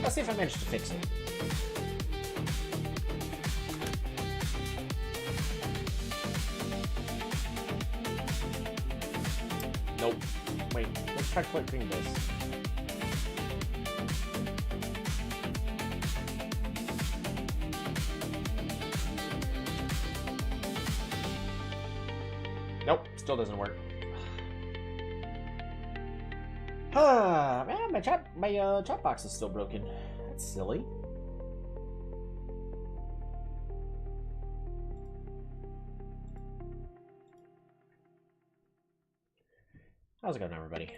Let's see if I manage to fix it. Nope. Wait, let's try clicking this. Nope, still doesn't work. Man, my chat box is still broken. That's silly. How's it going, everybody?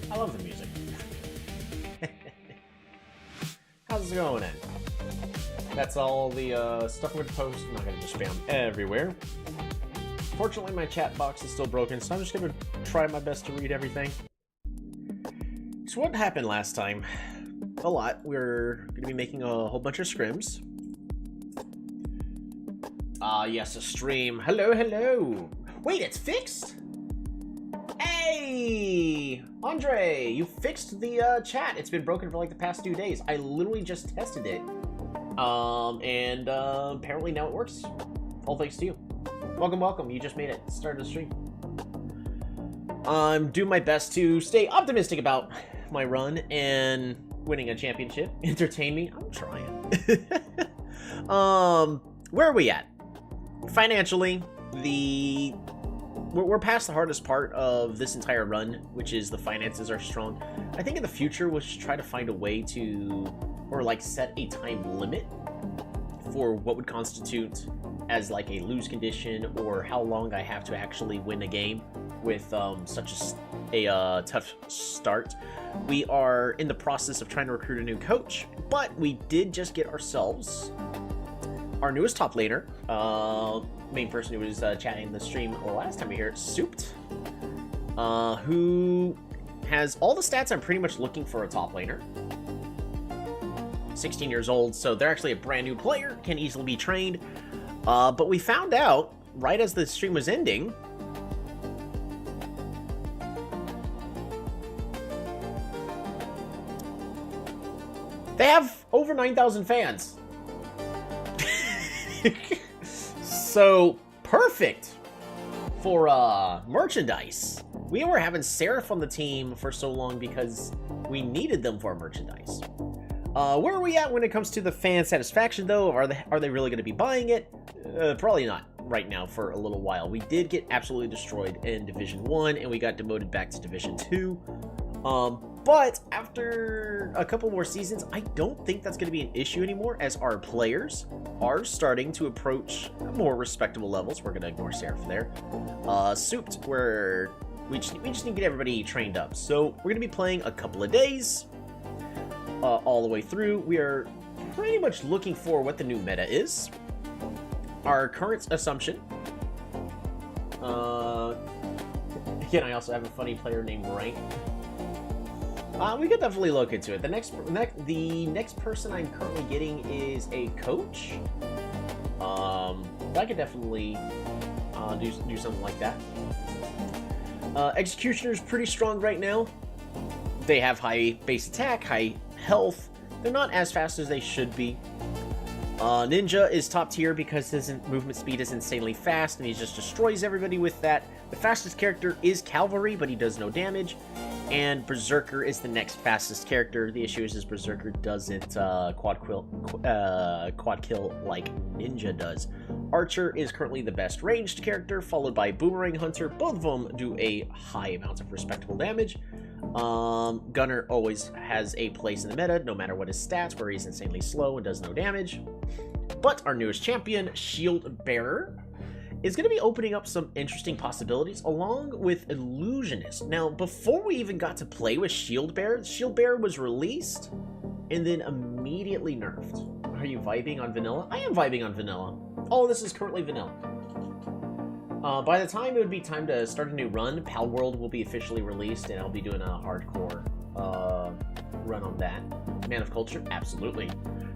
I love the music. How's it going in? That's all the stuff I'm going to post. I'm not going to just spam everywhere. Fortunately, my chat box is still broken, so I'm just going to try my best to read everything. So what happened last time? A lot. We're going to be making a whole bunch of scrims. Yes, a stream. Hello, hello. Wait, it's fixed? Hey! Andre, you fixed the chat. It's been broken for like the past 2 days. I literally just tested it. And apparently now it works. All thanks to you. Welcome, welcome. You just made it. Started the stream. I'm doing my best to stay optimistic about my run and winning a championship. Entertain me. I'm trying. Where are we at? Financially, we're past the hardest part of this entire run, which is the finances are strong. I think in the future we'll just try to find a way to, or like set a time limit for what would constitute as like a lose condition, or how long I have to actually win a game with such a tough start. We are in the process of trying to recruit a new coach, but we did just get ourselves our newest top laner, main person who was chatting in the stream last time we heard, Souped, who has all the stats I'm pretty much looking for a top laner. 16 years old, so they're actually a brand new player, can easily be trained. But we found out, right as the stream was ending, they have over 9,000 fans. So, perfect for merchandise. We were having Seraph on the team for so long because we needed them for merchandise. Where are we at when it comes to the fan satisfaction, though? Are they really going to be buying it? Probably not right now for a little while. We did get absolutely destroyed in Division 1, and we got demoted back to Division 2. But after a couple more seasons, I don't think that's going to be an issue anymore, as our players are starting to approach more respectable levels. We're going to ignore Seraph there. Souped, where we just need to get everybody trained up. So we're going to be playing a couple of days all the way through. We are pretty much looking for what the new meta is. Our current assumption. Again, I also have a funny player named Rank. We could definitely look into it. The next person I'm currently getting is a coach. I could definitely do something like that. Executioner's pretty strong right now. They have high base attack, high health. They're not as fast as they should be. Ninja is top tier because his movement speed is insanely fast, and he just destroys everybody with that. The fastest character is Cavalry, but he does no damage. And Berserker is the next fastest character. The issue is Berserker doesn't quad kill like Ninja does. Archer is currently the best ranged character, followed by Boomerang Hunter. Both of them do a high amount of respectable damage. Gunner always has a place in the meta, no matter what his stats, where he's insanely slow and does no damage. But our newest champion, Shield Bearer, is going to be opening up some interesting possibilities, along with Illusionist. Now, before we even got to play with Shield Bearer was released and then immediately nerfed. Are you vibing on vanilla? I am vibing on vanilla. All this is currently vanilla. By the time it would be time to start a new run, Pal World will be officially released, and I'll be doing a hardcore run on that. Man of Culture? Absolutely.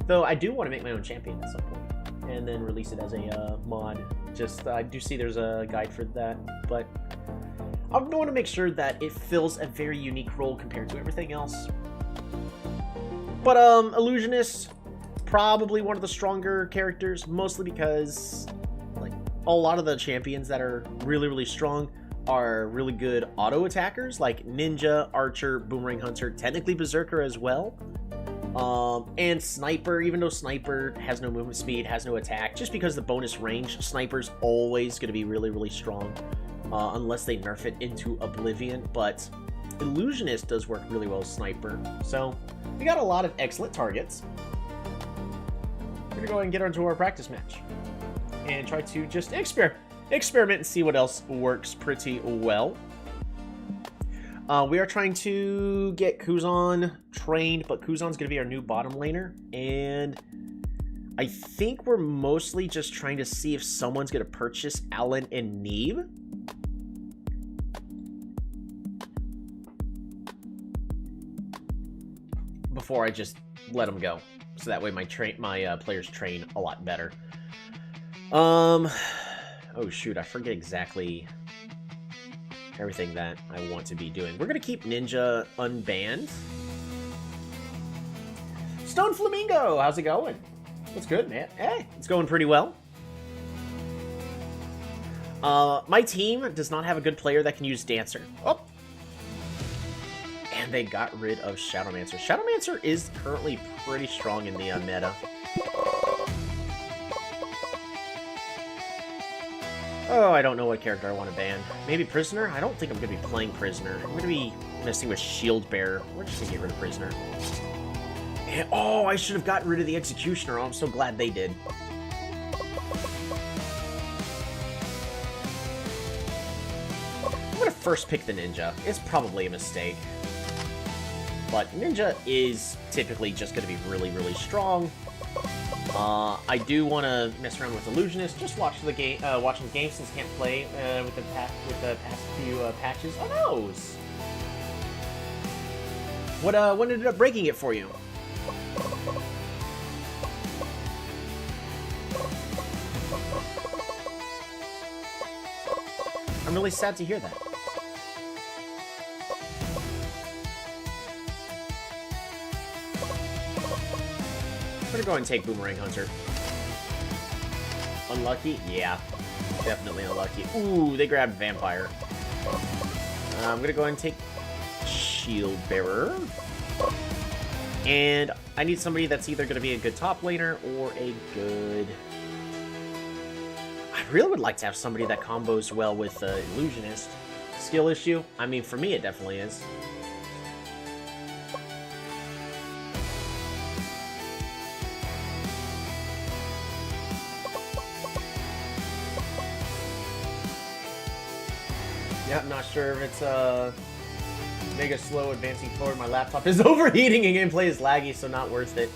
Though I do want to make my own champion at some point, and then release it as a mod. Just, I do see there's a guide for that, but I want to make sure that it fills a very unique role compared to everything else. But, Illusionist, probably one of the stronger characters, mostly because, like, a lot of the champions that are really, really strong are really good auto attackers, like Ninja, Archer, Boomerang Hunter, technically Berserker as well. And Sniper, even though Sniper has no movement speed, has no attack, just because the bonus range, Sniper's always going to be really, really strong, unless they nerf it into oblivion. But Illusionist does work really well with Sniper. So we got a lot of excellent targets. We're going to go ahead and get into our practice match and try to just experiment and see what else works pretty well. We are trying to get Kuzan trained, but Kuzan's going to be our new bottom laner, and I think we're mostly just trying to see if someone's going to purchase Alan and Neeb. Before I just let them go, so that way my players train a lot better. Oh shoot, I forget exactly everything that I want to be doing. We're gonna keep Ninja unbanned. Stone Flamingo, how's it going? What's good, man? Hey, it's going pretty well. My team does not have a good player that can use Dancer. Oh! And they got rid of Shadowmancer. Shadowmancer is currently pretty strong in the meta. Oh, I don't know what character I want to ban. Maybe Prisoner? I don't think I'm going to be playing Prisoner. I'm going to be messing with Shield Bearer. We're just going to get rid of Prisoner. And, oh, I should have gotten rid of the Executioner. Oh, I'm so glad they did. I'm going to first pick the Ninja. It's probably a mistake. But Ninja is typically just going to be really, really strong. I do want to mess around with Illusionist. Just watching the game since I can't play with the past few patches. Oh no! What ended up breaking it for you? I'm really sad to hear that. I'm gonna go and take Boomerang Hunter. Unlucky? Yeah. Definitely unlucky. Ooh, they grabbed Vampire. I'm gonna go and take Shield Bearer. And I need somebody that's either gonna be a good top laner or a good... I really would like to have somebody that combos well with Illusionist. Skill issue? I mean, for me it definitely is. Yeah, I'm not sure if it's mega slow advancing forward. My laptop is overheating and gameplay is laggy, so not worth it.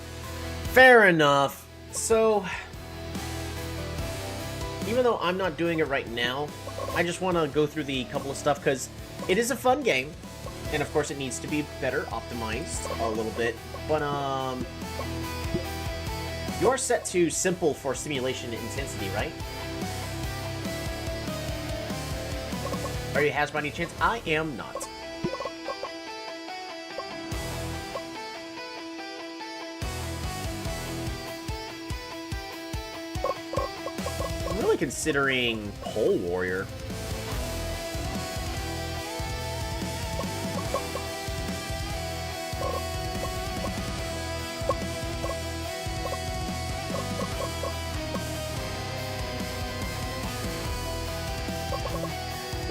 Fair enough. So, even though I'm not doing it right now, I just want to go through the couple of stuff because it is a fun game, and of course it needs to be better optimized a little bit. But you're set to simple for simulation intensity, right? Are you Has by any chance? I am not. I'm really considering Pole Warrior.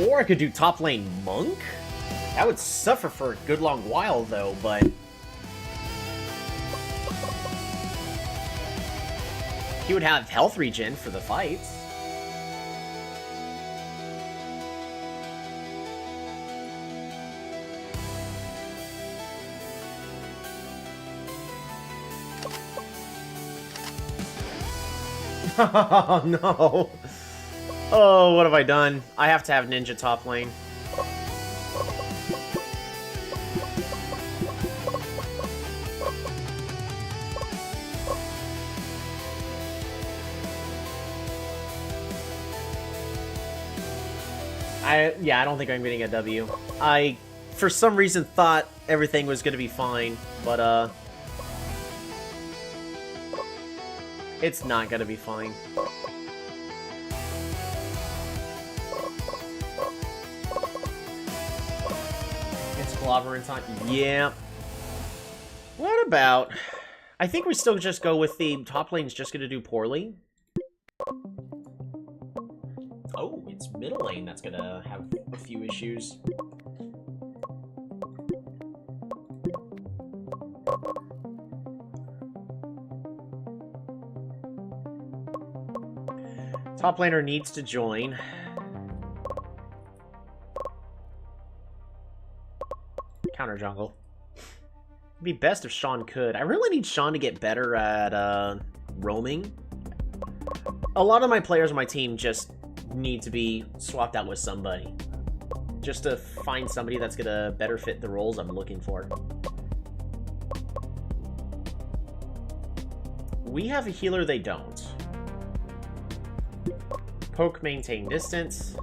Or I could do top lane Monk? That would suffer for a good long while, though, but... he would have health regen for the fights. Oh, no. Oh, what have I done? I have to have Ninja top lane. Yeah, I don't think I'm getting a W. I, for some reason, thought everything was gonna be fine, but, it's not gonna be fine. It's Clobberant time. Yeah. What about... I think we still just go with the top lane's just gonna do poorly. Oh, it's middle lane that's gonna have a few issues. Top laner needs to join. Counter jungle. It'd be best if Sean could. I really need Sean to get better at roaming. A lot of my players on my team just need to be swapped out with somebody. Just to find somebody that's gonna better fit the roles I'm looking for. We have a healer, they don't. Poke, maintain distance.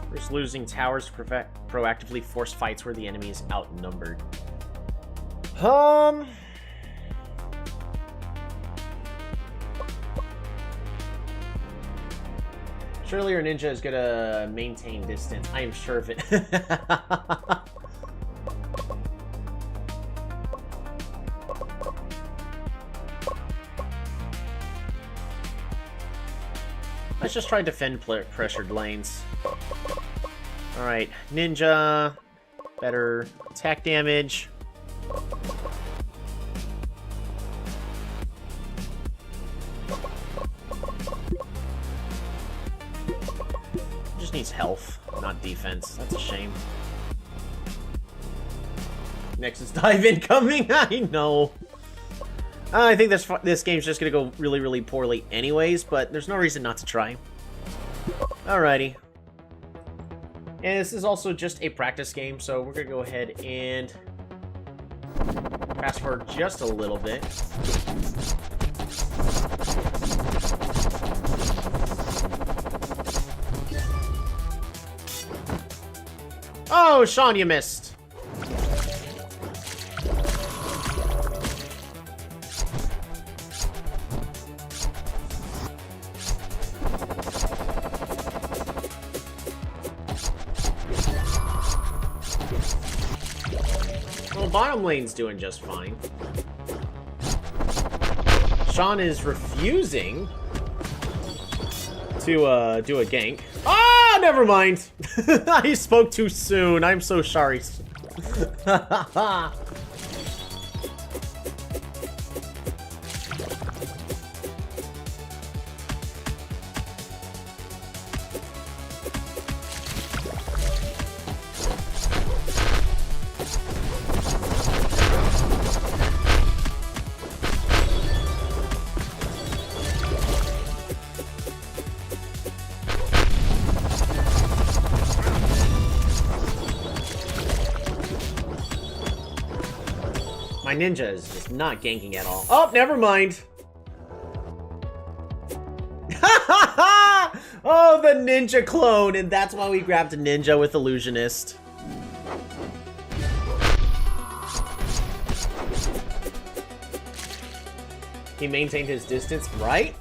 Risk losing towers to proactively force fights where the enemy is outnumbered. Surely your ninja is gonna maintain distance. I am sure of it. Let's just try and defend pressured lanes. Alright, ninja. Better attack damage. Just needs health, not defense. That's a shame. Nexus dive incoming. I know. I think this game's just gonna go really, really poorly anyways, but there's no reason not to try. Alrighty. And this is also just a practice game, so we're gonna go ahead and fast forward just a little bit. Oh, Sean, you missed. Well, bottom lane's doing just fine. Sean is refusing to do a gank. Ah, never mind. I spoke too soon. I'm so sorry. My ninja is just not ganking at all. Oh, never mind. Oh, the ninja clone, and that's why we grabbed a ninja with Illusionist. He maintained his distance, right?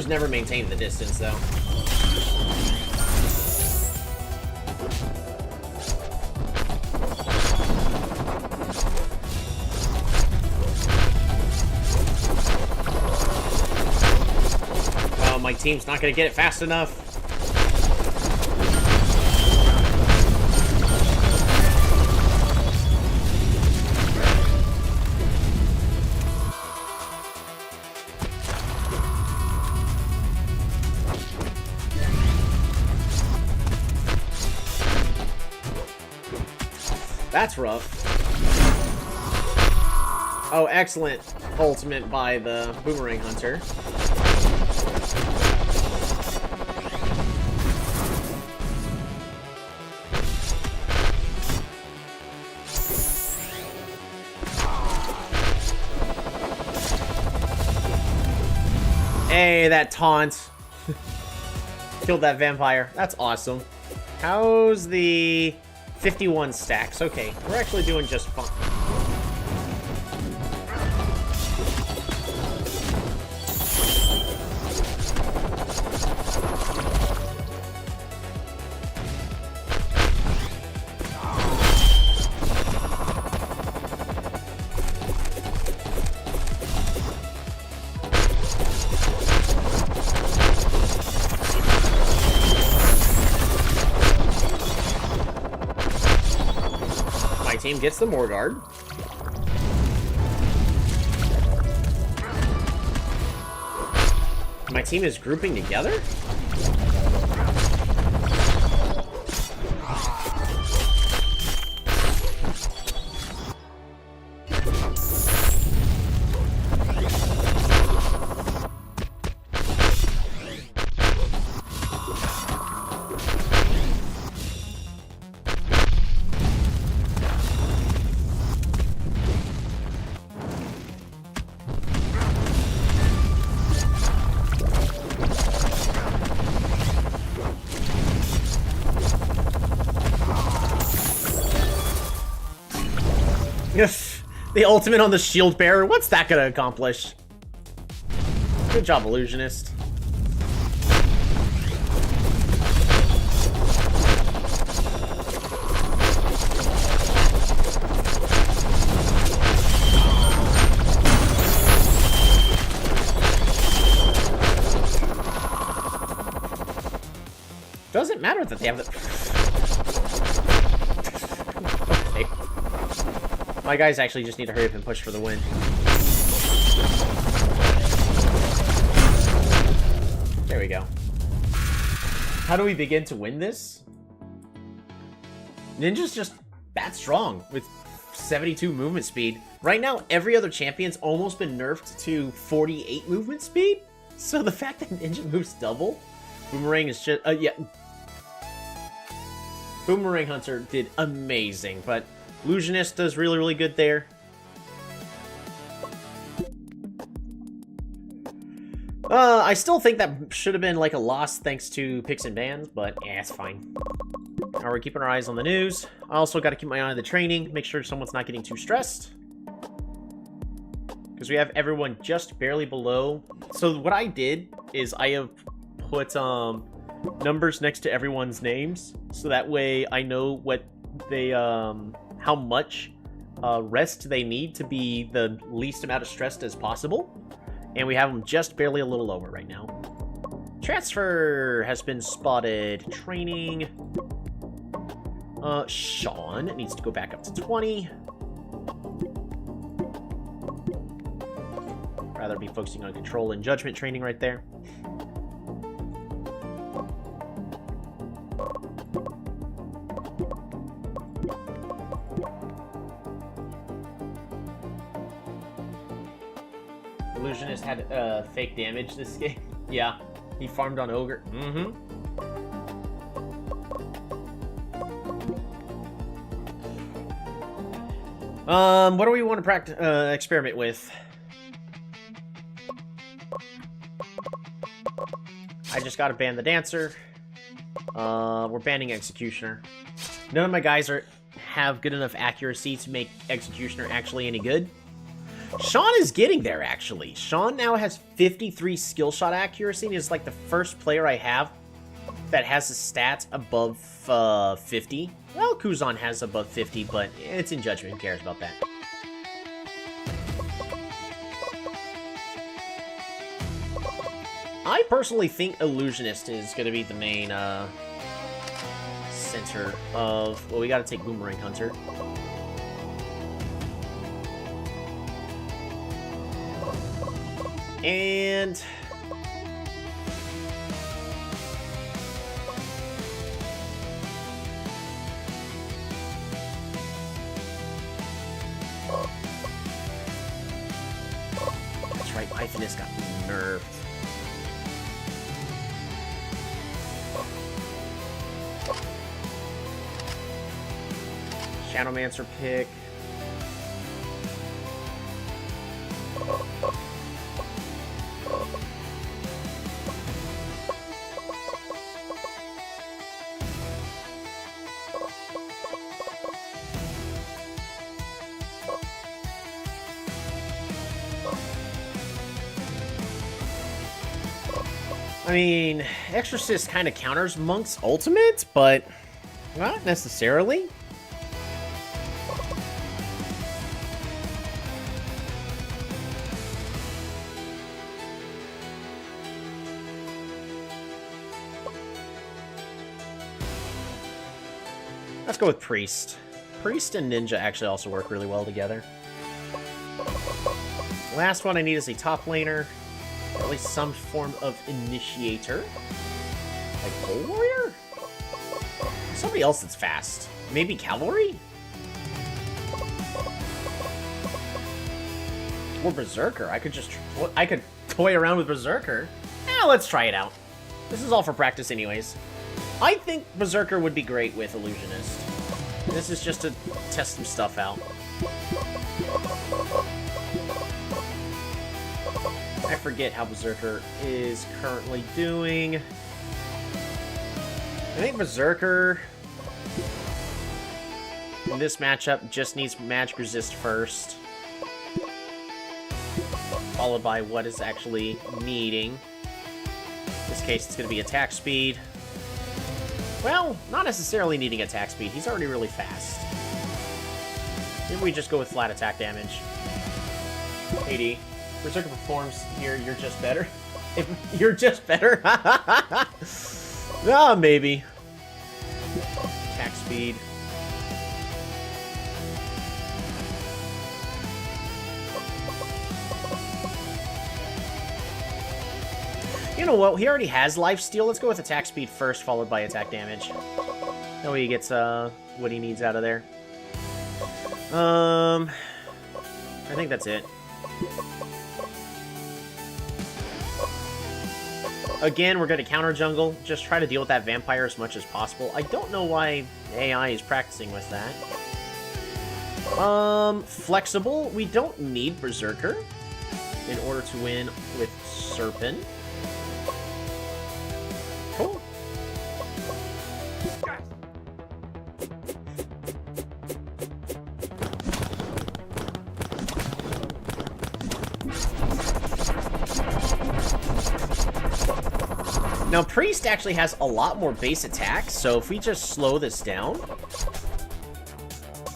Boomer's never maintained the distance, though. Oh, my team's not going to get it fast enough. That's rough. Oh, excellent ultimate by the Boomerang Hunter. Hey, that taunt. Killed that vampire. That's awesome. How's the 51 stacks? Okay, we're actually doing just fine. Team gets the Morguard. My team is grouping together? The ultimate on the shield bearer. What's that gonna accomplish? Good job, Illusionist. Doesn't matter that they have the... Okay. My guys actually just need to hurry up and push for the win. There we go. How do we begin to win this? Ninja's just that strong with 72 movement speed. Right now, every other champion's almost been nerfed to 48 movement speed. So the fact that Ninja moves double, Boomerang is just... yeah. Boomerang Hunter did amazing, but Illusionist does really, really good there. I still think that should have been like a loss thanks to picks and bans, but yeah, it's fine. Now we're keeping our eyes on the news. I also got to keep my eye on the training, make sure someone's not getting too stressed. Because we have everyone just barely below. So what I did is I have put numbers next to everyone's names, so that way I know what they how much rest they need to be the least amount of stressed as possible. And we have them just barely a little over right now. Transfer has been spotted. Training. Sean needs to go back up to 20. Rather be focusing on control and judgment training right there. Illusionist had fake damage this game. Yeah, he farmed on Ogre. What do we want to experiment with? I just gotta ban the Dancer. We're banning Executioner. None of my guys have good enough accuracy to make Executioner actually any good. Sean is getting there, actually. Sean now has 53 skill shot accuracy, and is like the first player I have that has a stat above 50. Well, Kuzan has above 50, but it's in judgment. Who cares about that? I personally think Illusionist is going to be the main center of... Well, we got to take Boomerang Hunter. And... That's right, Pythonist got nerfed. Shadowmancer pick. I mean, Exorcist kind of counters Monk's ultimate, but not necessarily. Let's go with Priest. Priest and Ninja actually also work really well together. Last one I need is a top laner. Or at least some form of initiator. Like Pole Warrior? Somebody else that's fast. Maybe Cavalry? Or Berserker. I could toy around with Berserker. Let's try it out. This is all for practice anyways. I think Berserker would be great with Illusionist. This is just to test some stuff out. I forget how Berserker is currently doing. I think Berserker in this matchup just needs magic resist first, followed by what is actually needing. In this case, it's going to be attack speed. Well, not necessarily needing attack speed. He's already really fast. Maybe we just go with flat attack damage. 80. Berserker performs here, you're just better. If you're just better? Maybe. Attack speed. You know what? He already has lifesteal. Let's go with attack speed first, followed by attack damage. That way he gets what he needs out of there. I think that's it. Again, we're going to counter jungle. Just try to deal with that vampire as much as possible. I don't know why AI is practicing with that. Flexible. We don't need Berserker in order to win with Serpent. Cool. Now, Priest actually has a lot more base attacks, so if we just slow this down...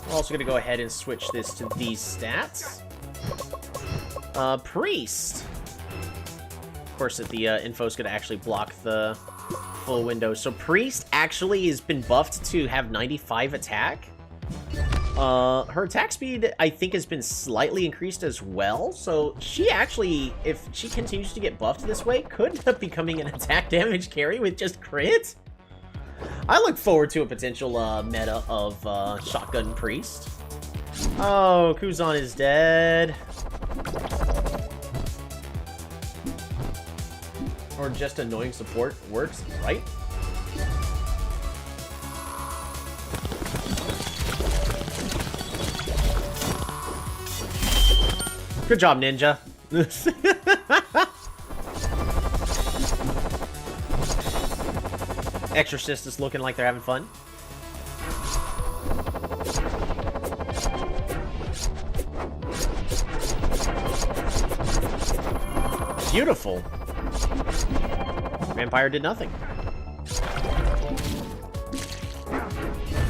We're also going to go ahead and switch this to these stats. Priest. Of course, the info is going to actually block the full window. So Priest actually has been buffed to have 95 attack. Her attack speed, I think, has been slightly increased as well. So she actually, if she continues to get buffed this way, could end up becoming an attack damage carry with just crit. I look forward to a potential meta of Shotgun Priest. Oh, Kuzan is dead. Or just annoying support works, right? Good job, Ninja. Exorcist is looking like they're having fun. Beautiful. Vampire did nothing.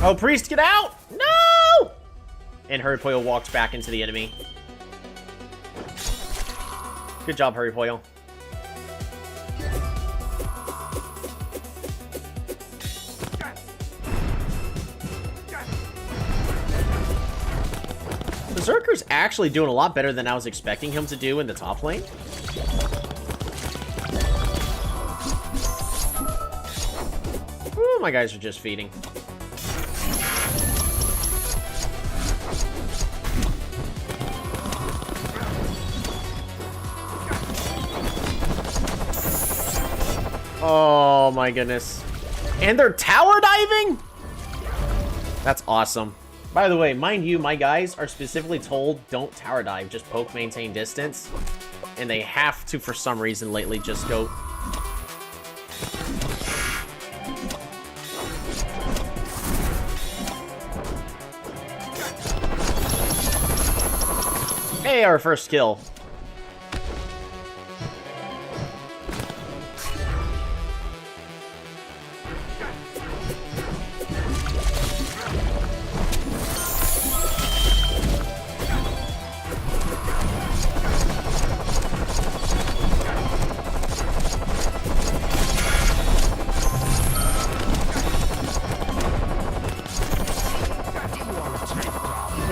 Oh, Priest, get out! No! And Hurrypoil walks back into the enemy. Good job, Hurrypoil. Berserker's actually doing a lot better than I was expecting him to do in the top lane. Ooh, my guys are just feeding. Oh my goodness. And they're tower diving? That's awesome. By the way, mind you, my guys are specifically told don't tower dive, just poke, maintain distance. And they have to, for some reason lately, just go... Hey, our first kill.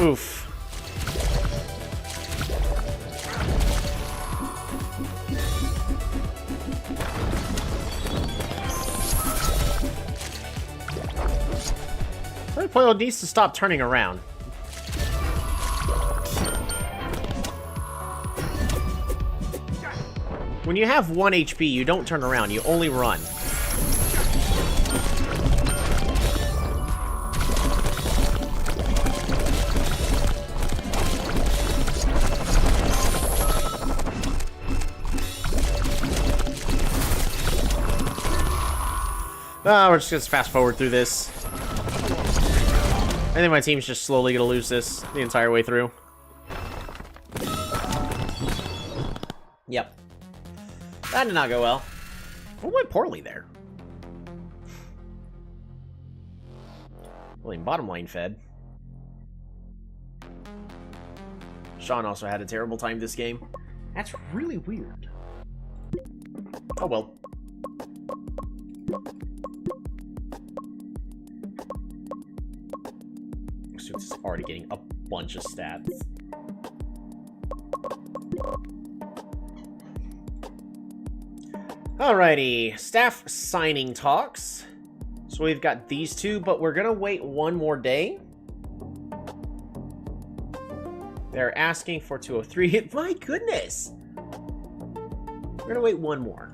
Oof. Hurrypoil needs to stop turning around. When you have 1 HP, you don't turn around, you only run. We're just gonna fast forward through this. I think my team's just slowly gonna lose this the entire way through. Yep. That did not go well. What went poorly there? Well, bottom lane fed. Sean also had a terrible time this game. That's really weird. Oh well. Suits is already getting a bunch of stats. Alrighty, staff signing talks. So we've got these two, but we're gonna wait one more day. They're asking for 203. My goodness! We're gonna wait one more.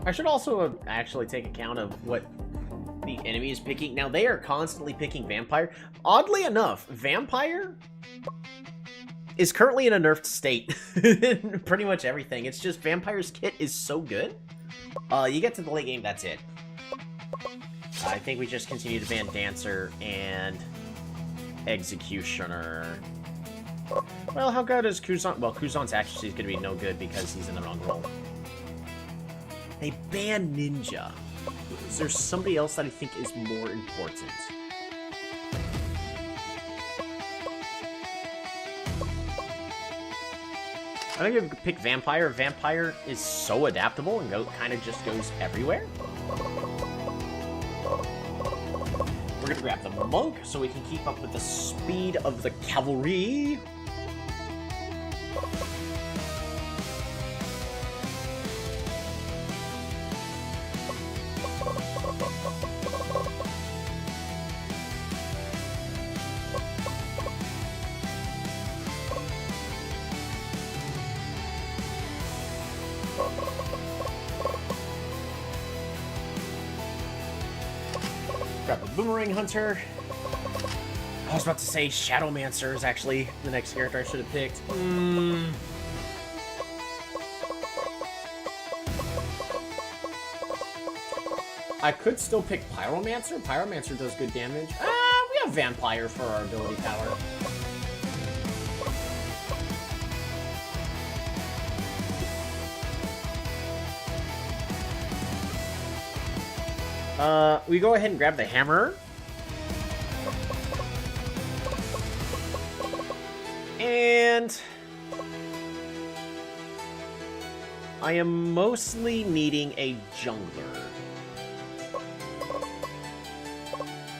I should also actually take account of what the enemy is picking. Now, they are constantly picking Vampire. Oddly enough, Vampire is currently in a nerfed state. Pretty much everything. It's just Vampire's kit is so good. You get to the late game, that's it. I think we just continue to ban Dancer and Executioner. Well, how good is Kuzan? Well, Kuzan's actually going to be no good because he's in the wrong role. They banned Ninja. Is there somebody else that I think is more important? I think if we could pick Vampire. Vampire is so adaptable and kind of just goes everywhere. We're going to grab the Monk so we can keep up with the speed of the cavalry. Grab the Boomerang Hunter. I was about to say Shadowmancer is actually the next character I should have picked. I could still pick Pyromancer. Pyromancer does good damage. We have Vampire for our ability power. We go ahead and grab the hammer. And I am mostly needing a jungler.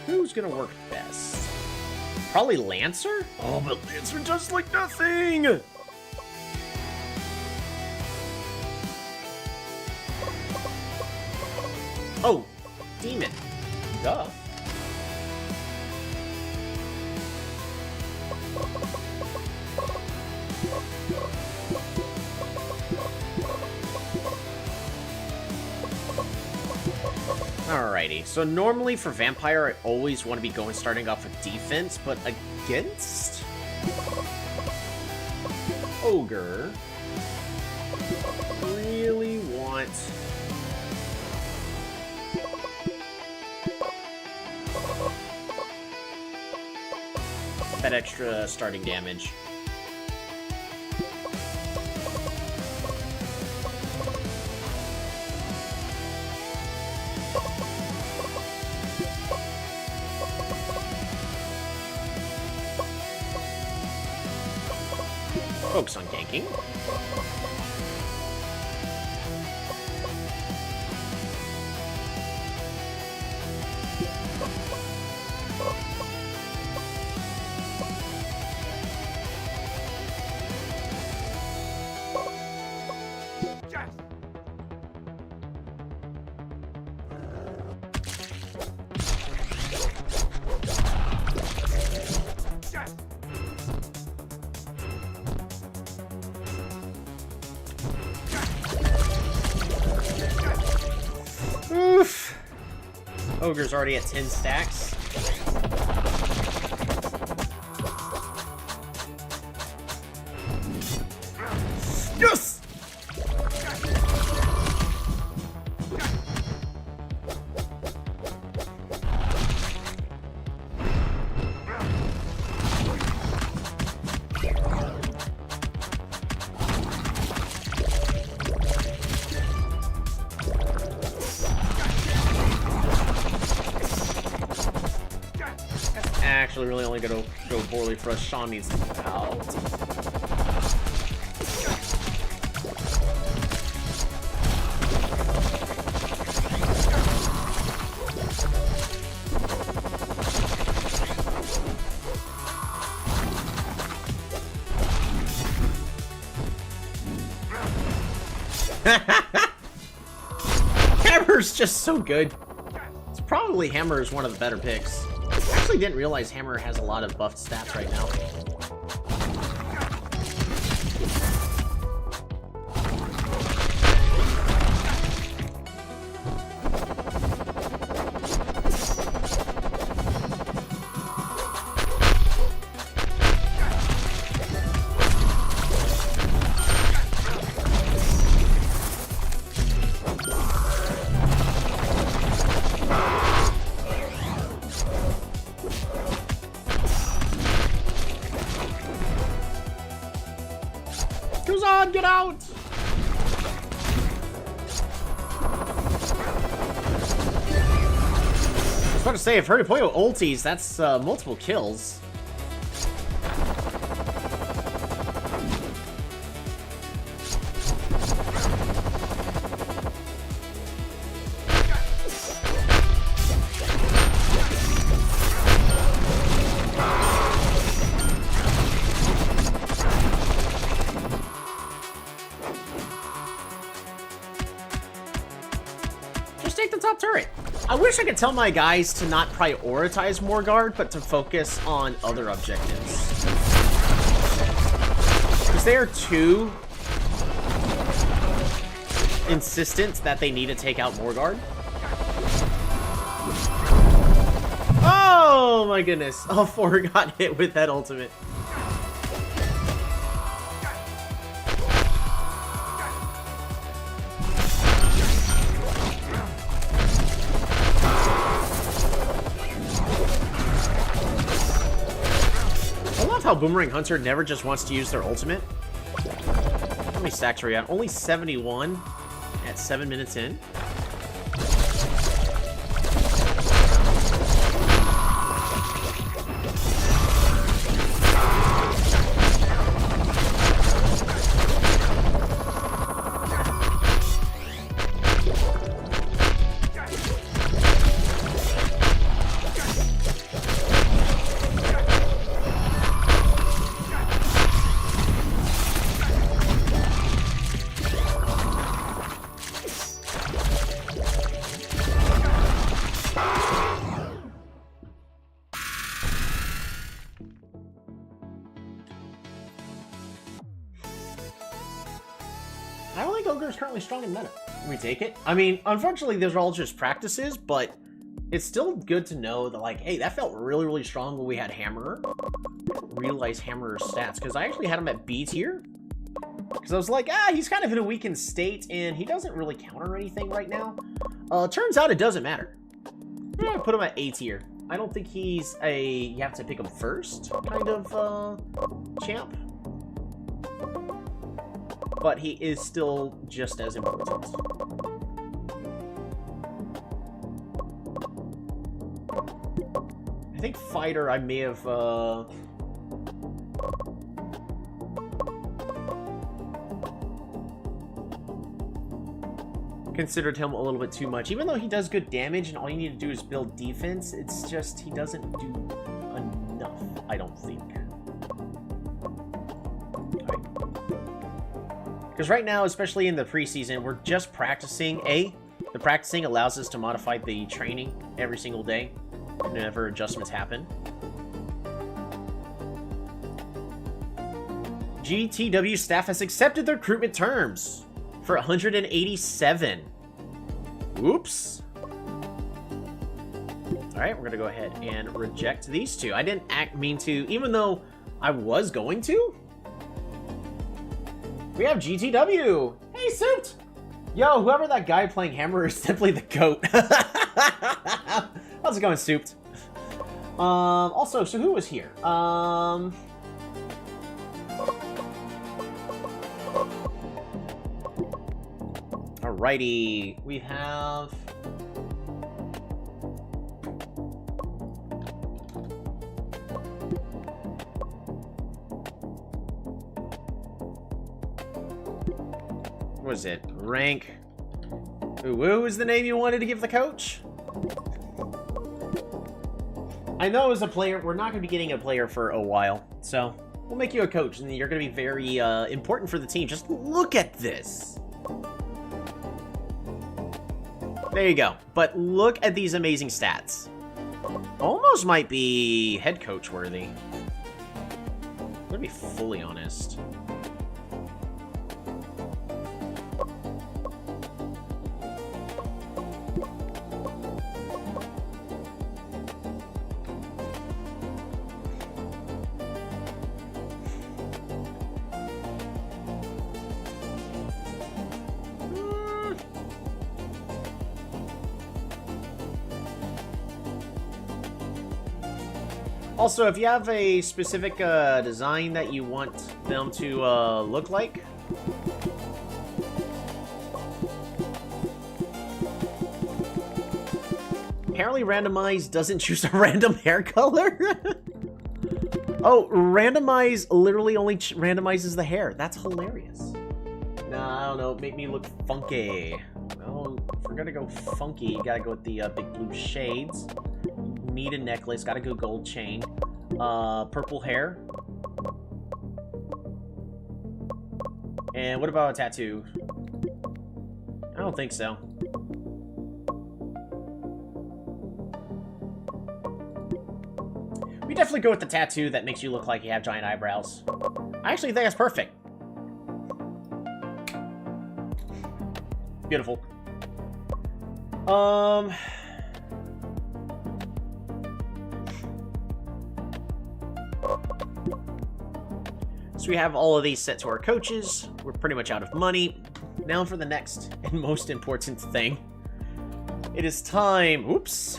Who's gonna work best? Probably Lancer? Oh, but Lancer does like nothing! Oh, Demon. Duh. Alrighty, so normally for Vampire, I always want to be starting off with defense, but against Ogre, really want that extra starting damage. Focus on ganking. Oof. Ogre's already at 10 stacks. Yes! Actually really only gonna go poorly for us. Sean needs to get out. Hammer's just so good. It's probably Hammer is one of the better picks. I actually didn't realize Hammer has a lot of buffed stats right now. Kuzan, get out! I was about to say, if Herdipoyo ulties, that's multiple kills. Take the top turret. I wish I could tell my guys to not prioritize Morgard, but to focus on other objectives. Because they are too insistent that they need to take out Morgard. Oh! Oh my goodness. All four got hit with that ultimate. I love how Boomerang Hunter never just wants to use their ultimate. How many stacks are we at? Only 71 at 7 minutes in. I don't think Ogre is currently strong in meta. Can we take it? I mean, unfortunately, those are all just practices, but it's still good to know that, like, hey, that felt really, really strong when we had Hammerer. I didn't realize Hammerer's stats, because I actually had him at B tier. Because I was like, he's kind of in a weakened state, and he doesn't really counter anything right now. Turns out it doesn't matter. Yeah, I put him at A tier. I don't think he's a you have to pick him first kind of champ. But he is still just as important. I think Fighter I may have considered him a little bit too much. Even though he does good damage and all you need to do is build defense, it's just he doesn't do enough, I don't think. Because right now, especially in the preseason, we're just practicing. The practicing allows us to modify the training every single day whenever adjustments happen. GTW staff has accepted the recruitment terms for 187. Oops. Alright, we're going to go ahead and reject these two. I didn't mean to, even though I was going to. We have GTW. Hey, Suit. Yo, whoever that guy playing Hammer is simply the GOAT. How's it going, Souped? Also, so who was here? Alrighty. We have... What was it? Rank. Woo is the name you wanted to give the coach? I know as a player, we're not going to be getting a player for a while, so we'll make you a coach, and you're going to be very important for the team. Just look at this. There you go. But look at these amazing stats. Almost might be head coach worthy. I'm going to be fully honest. Also, if you have a specific design that you want them to look like, apparently randomize doesn't choose a random hair color. Oh, randomize literally only randomizes the hair. That's hilarious. Nah, I don't know. Make me look funky. Well, if we're gonna go funky, you gotta go with the big blue shades. Need a necklace, gotta go gold chain. Purple hair. And what about a tattoo? I don't think so. We definitely go with the tattoo that makes you look like you have giant eyebrows. I actually think that's perfect. Beautiful. So we have all of these set to our coaches. We're pretty much out of money. Now for the next and most important thing. It is time... Oops.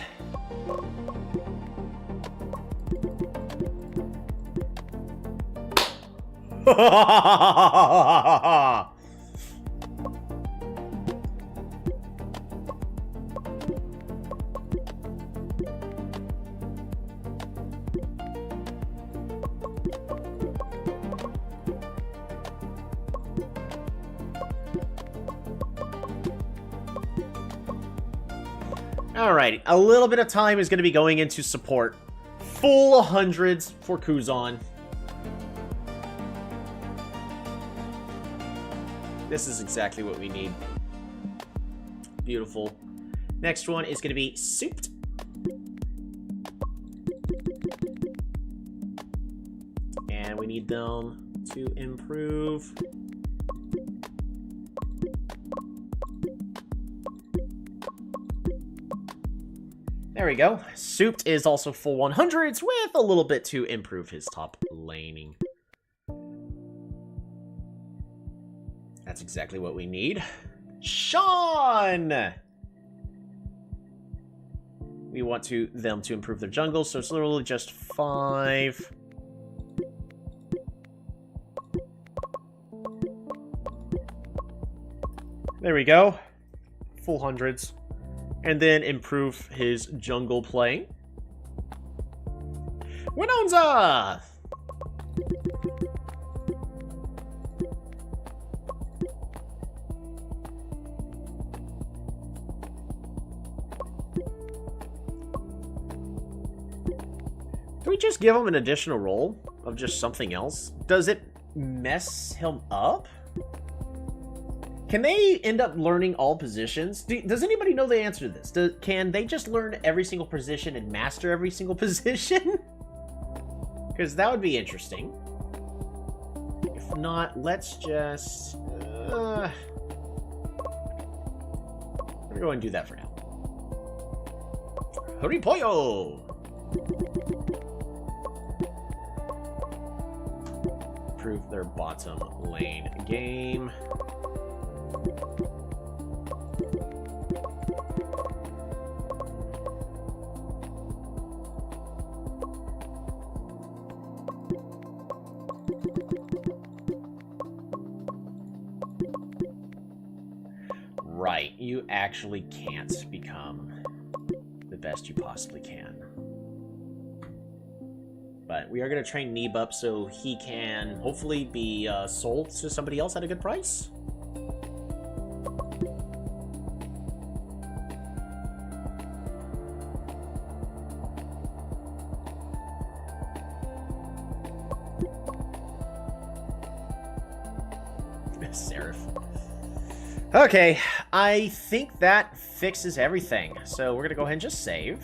Alrighty, a little bit of time is going to be going into support. Full hundreds for Kuzan. This is exactly what we need. Beautiful. Next one is going to be Souped. And we need them to improve. There we go. Souped is also full 100s with a little bit to improve his top laning. That's exactly what we need. Sean! We want them to improve their jungle, so it's literally just 5. There we go. Full hundreds. And then improve his jungle play. Winonza! Can we just give him an additional role of just something else? Does it mess him up? Can they end up learning all positions? Does anybody know the answer to this? Can they just learn every single position and master every single position? Because that would be interesting. If not, let's just... I'm gonna go and do that for now. Hurry pollo! Improve their bottom lane game. Right, you actually can't become the best you possibly can. But we are going to train Neeb up so he can hopefully be sold to somebody else at a good price. Seraph. Okay, I think that fixes everything. So we're going to go ahead and just save.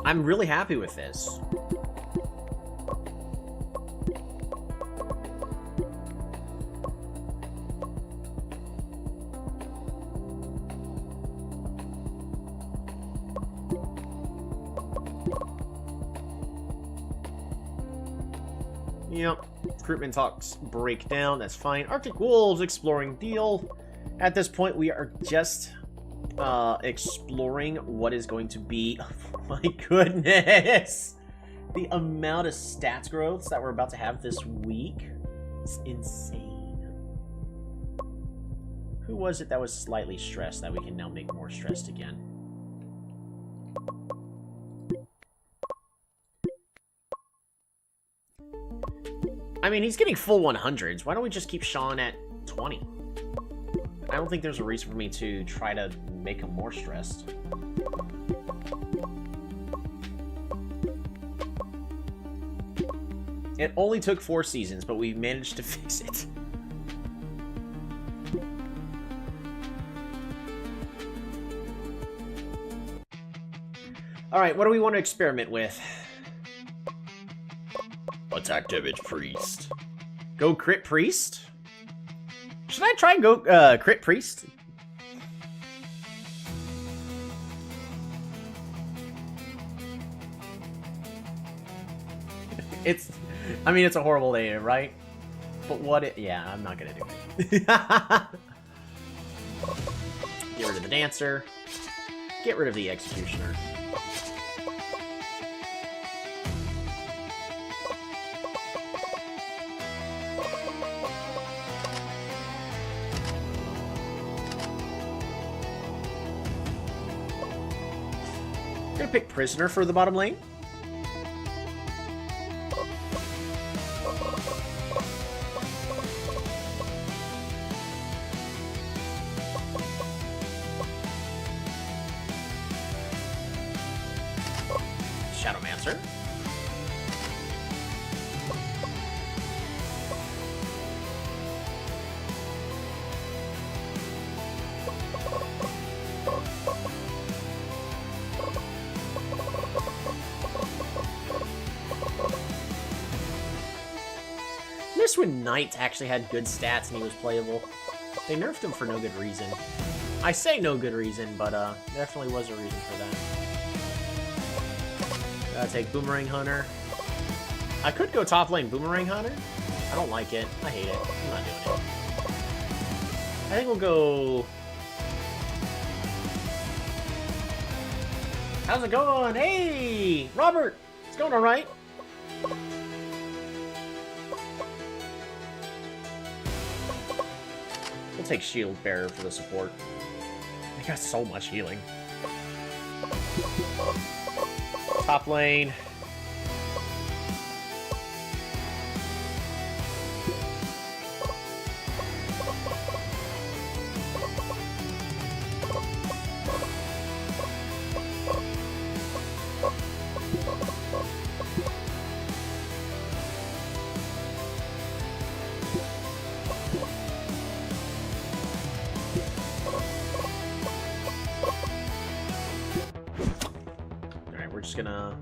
I'm really happy with this. Yep. Recruitment talks break down. That's fine. Arctic Wolves exploring deal. At this point, we are just exploring what is going to be... Oh my goodness! The amount of stats growths that we're about to have this week is insane. Who was it that was slightly stressed that we can now make more stressed again? I mean, he's getting full 100s. Why don't we just keep Sean at 20? I don't think there's a reason for me to try to make him more stressed. It only took 4 seasons, but we managed to fix it. Alright, what do we want to experiment with? Attack damage priest. Go crit priest? Should I try and go crit priest? I mean, it's a horrible name, right? But what it... Yeah, I'm not gonna do it. Get rid of the Dancer. Get rid of the Executioner. I'm gonna pick Prisoner for the bottom lane. Shadowmancer. This when Knight actually had good stats and he was playable. They nerfed him for no good reason. I say no good reason, but definitely was a reason for that. Gotta take Boomerang Hunter. I could go top lane Boomerang Hunter. I don't like it. I hate it. I'm not doing it. I think we'll go... How's it going? Hey! Robert! It's going alright. We'll take Shield Bearer for the support. They got so much healing. Top lane. We're just gonna...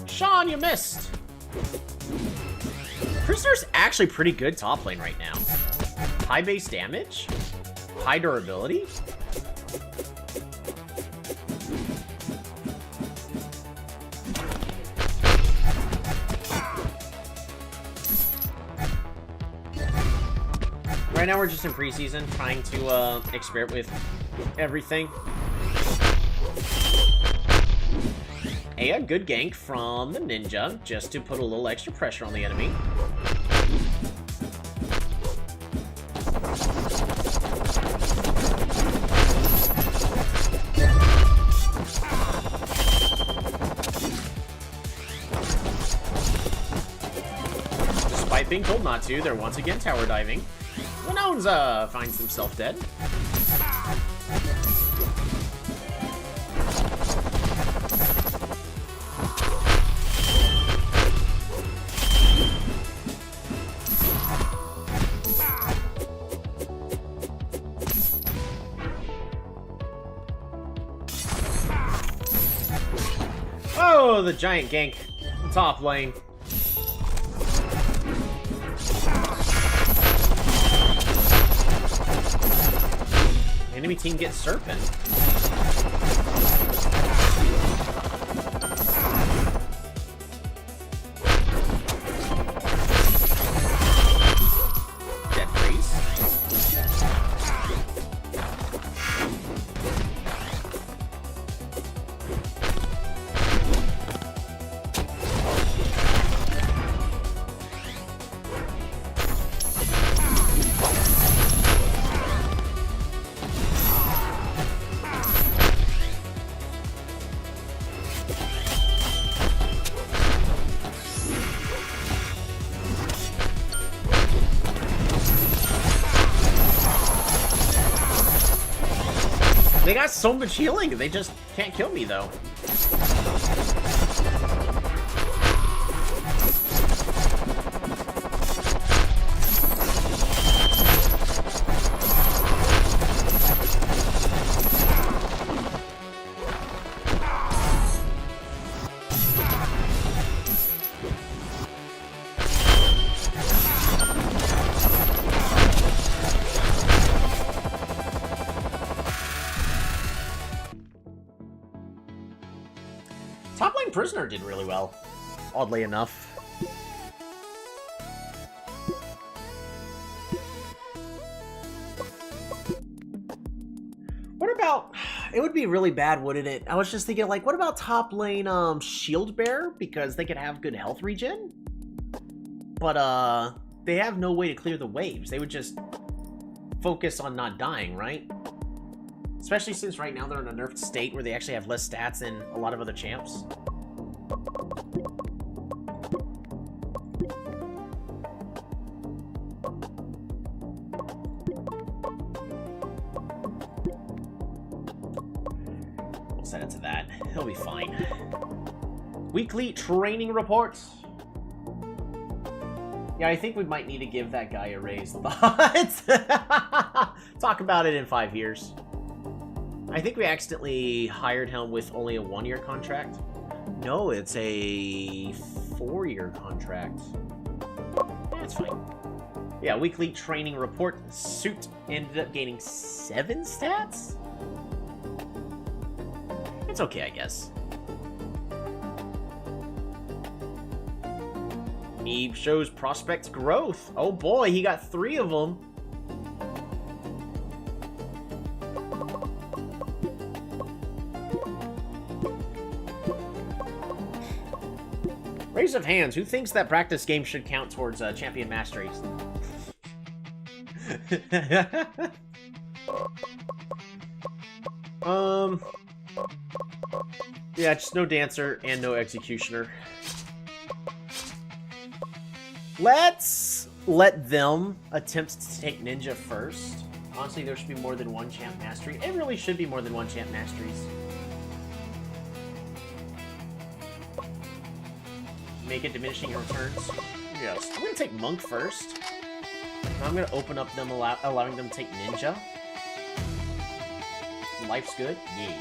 Sean, you missed! Prisoner's actually pretty good top lane right now. High base damage? High durability? Right now we're just in preseason, trying to experiment with everything. A good gank from the ninja, just to put a little extra pressure on the enemy. Despite being told not to, they're once again tower diving. Winonza finds himself dead. Oh, the giant gank. Top lane. Enemy team gets Serpent. Dead Priest. They got so much healing, they just can't kill me, though. Prisoner did really well, oddly enough. What about... It would be really bad, wouldn't it? I was just thinking, like, what about top lane Shield Bearer? Because they could have good health regen. But, they have no way to clear the waves. They would just focus on not dying, right? Especially since right now they're in a nerfed state where they actually have less stats than a lot of other champs. We'll set it to that. He'll be fine. Weekly training reports. Yeah, I think we might need to give that guy a raise. But talk about it in 5 years. I think we accidentally hired him with only a 1-year contract. No, it's a 4-year contract. That's fine. Yeah, weekly training report. Suit ended up gaining 7 stats? It's okay, I guess. He shows prospect growth. Oh boy, he got 3 of them. Raise of hands. Who thinks that practice game should count towards champion masteries? Yeah, just no dancer and no executioner. Let's let them attempt to take ninja first. Honestly, there should be more than 1 champ mastery. It really should be more than 1 champ masteries. Make it diminishing returns. Yes. I'm gonna take monk first. I'm gonna open up them, allowing them to take ninja. Life's good? Yeah.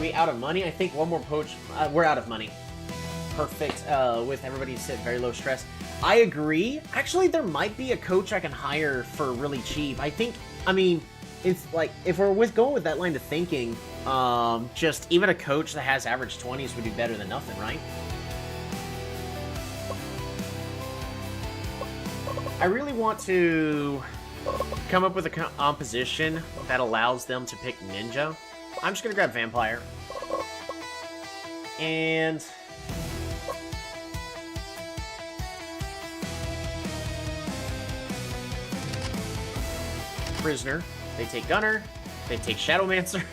We out of money? I think one more poach. We're out of money. Perfect. With everybody sit very low stress. I agree. Actually, there might be a coach I can hire for really cheap. I mean, it's like, if we're going with that line of thinking, just even a coach that has average 20s would be better than nothing, right? I really want to come up with a composition that allows them to pick ninja. I'm just gonna grab vampire. And prisoner. They take gunner. They take shadowmancer.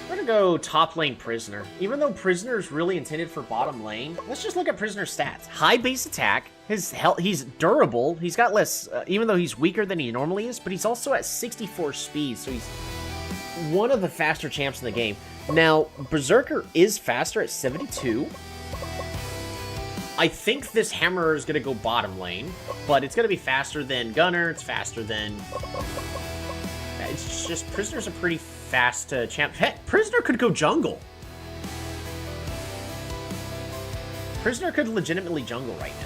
We're gonna go top lane prisoner. Even though prisoner is really intended for bottom lane, let's just look at prisoner's stats. High base attack. His health, he's durable. He's got less, even though he's weaker than he normally is, but he's also at 64 speed, so he's one of the faster champs in the game. Now, Berserker is faster at 72. I think this Hammerer is going to go bottom lane, but it's going to be faster than Gunner. It's faster than... It's just, Prisoner's a pretty fast champ. Heck, Prisoner could go jungle. Prisoner could legitimately jungle right now.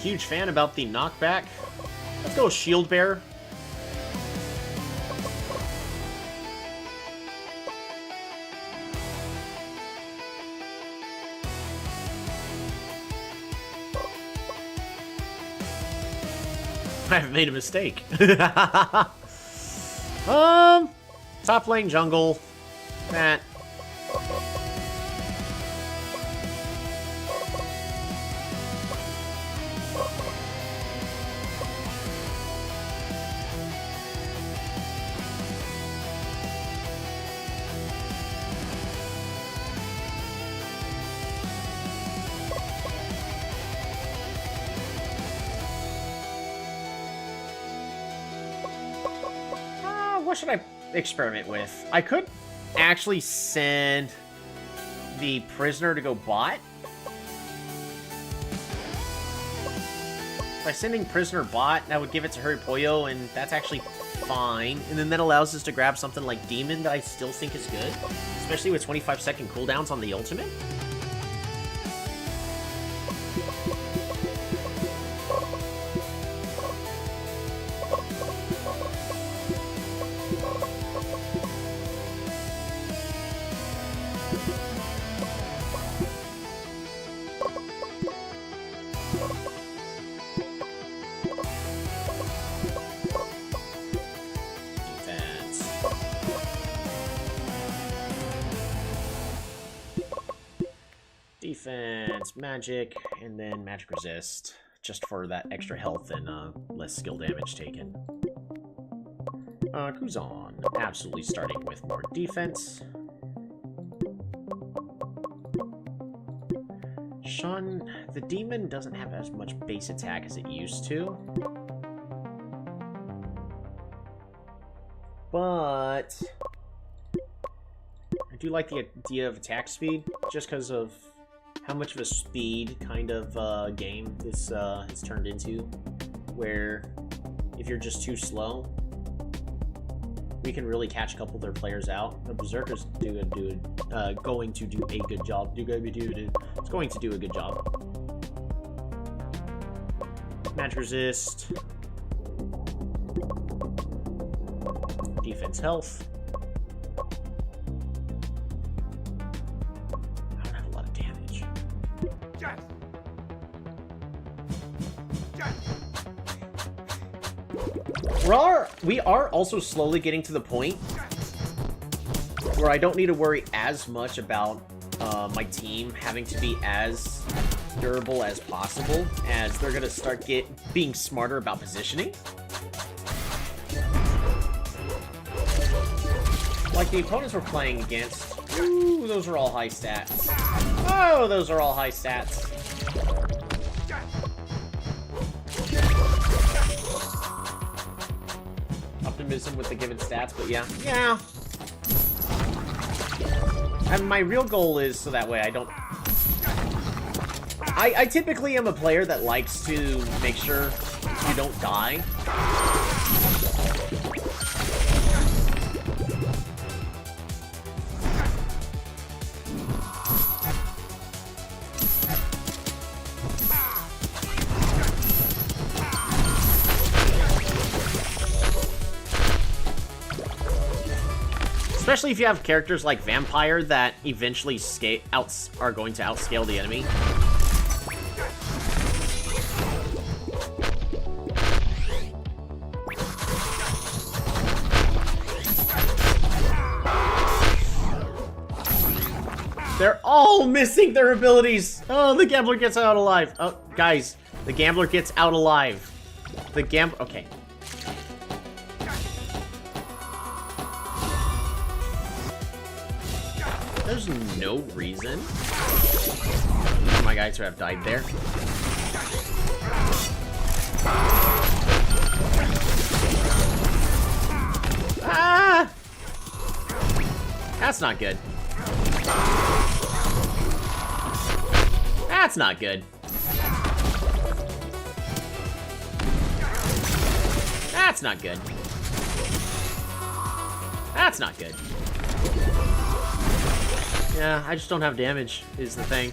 Huge fan about the knockback. Let's go shield bearer. I've made a mistake. Top lane jungle. That. what should I experiment with? I could actually send the prisoner to go bot. By sending prisoner bot, that would give it to Hurry Pollo, and that's actually fine. And then that allows us to grab something like Demon that I still think is good, especially with 25-second cooldowns on the ultimate. Defense, magic, and then magic resist, just for that extra health and less skill damage taken. Kuzan, absolutely starting with more defense. Sean, the demon doesn't have as much base attack as it used to. But I do like the idea of attack speed, just because of how much of a speed kind of game this has turned into, where if you're just too slow, we can really catch a couple of their players out. The Berserker's going to do a good job. It's going to do a good job. Magic resist. Defense health. I don't have a lot of damage. We are also slowly getting to the point where I don't need to worry as much about my team having to be as durable as possible, as they're gonna start being smarter about positioning. Like the opponents we're playing against. Ooh, those are all high stats. Oh, those are all high stats. Optimism with the given stats, but yeah. Yeah. And my real goal is so that way I don't... I typically am a player that likes to make sure you don't die. Especially if you have characters like Vampire that eventually are going to outscale the enemy. They're all missing their abilities! Oh, the Gambler gets out alive. Oh, guys, the Gambler gets out alive. The Gambler... Okay. There's no reason for my guys to have died there. Ah! That's not good. That's not good. That's not good. That's not good. Yeah, I just don't have damage, is the thing.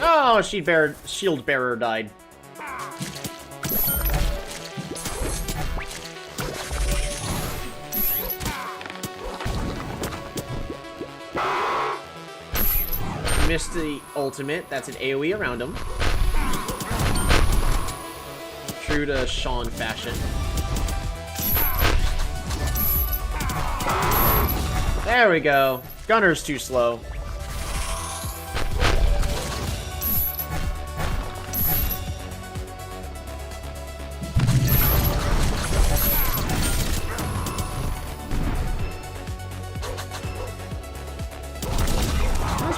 Oh, shield bearer died. Missed the ultimate. That's an AoE around him. True to Sean fashion. There we go. Gunner's too slow.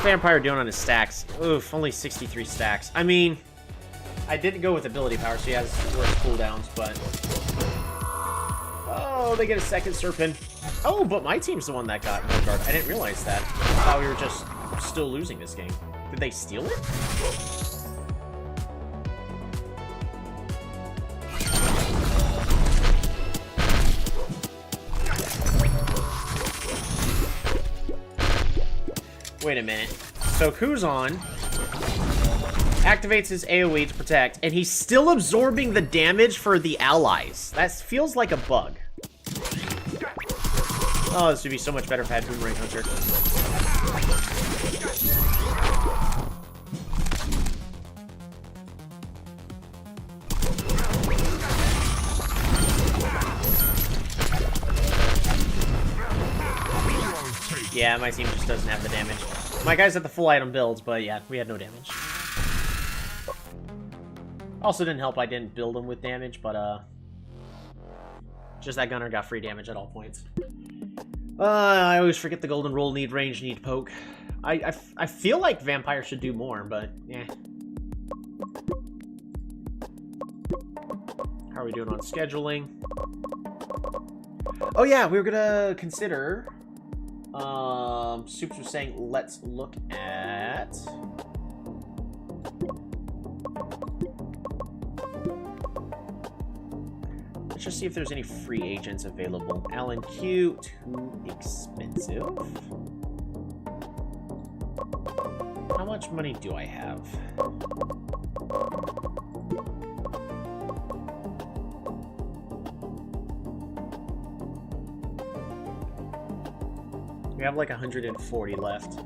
Vampire doing on his stacks? Oof, only 63 stacks. I mean, I didn't go with ability power, so he has worse cooldowns, but... Oh, they get a second Serpent. Oh, but my team's the one that got no guard. I didn't realize that. I thought we were just still losing this game. Did they steal it? Wait a minute. So Kuzan activates his AoE to protect, and he's still absorbing the damage for the allies. That feels like a bug. Oh, this would be so much better if I had Boomerang Hunter. Yeah, my team just doesn't have the damage. My guys had the full item builds, but yeah, we had no damage. Also didn't help I didn't build them with damage, but just that gunner got free damage at all points. I always forget the golden rule, need range, need poke. I feel like Vampire should do more, but yeah. How are we doing on scheduling? Oh yeah, we were gonna consider... Soups was saying, let's look at... Let's just see if there's any free agents available. Alan Q, too expensive. How much money do I have? We have like 140 left.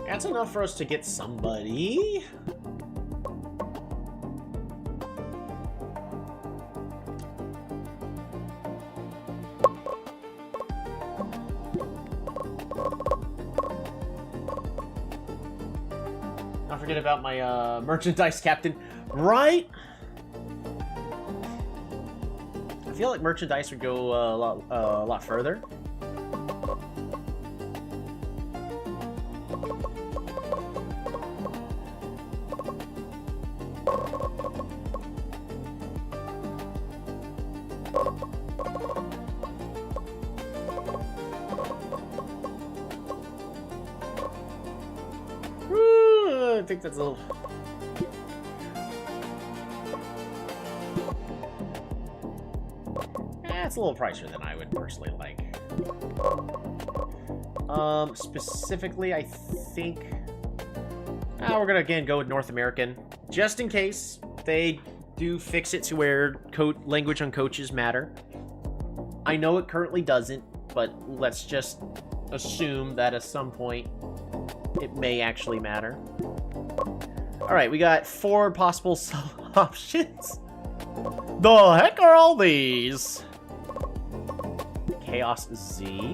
That's enough for us to get somebody. Don't forget about my merchandise captain, right? I feel like merchandise would go a lot further. I think that's a little... It's a little pricier than I would personally like. Specifically, I think... we're gonna again go with North American. Just in case they do fix it to where language on coaches matter. I know it currently doesn't, but let's just assume that at some point it may actually matter. Alright, we got 4 possible options. The heck are all these? Chaos Z.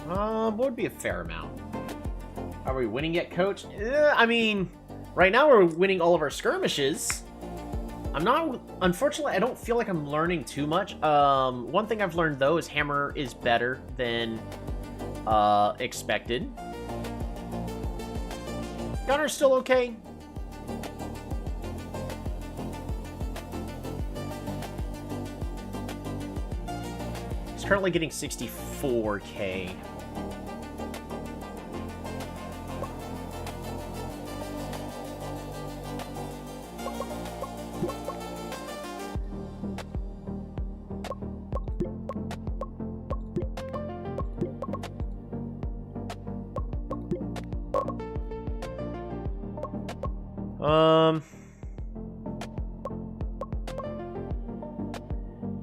What would be a fair amount? Are we winning yet, coach? I mean, right now we're winning all of our skirmishes. I'm not... Unfortunately, I don't feel like I'm learning too much. One thing I've learned, though, is Hammer is better than expected. Gunner's still okay. He's currently getting 64K.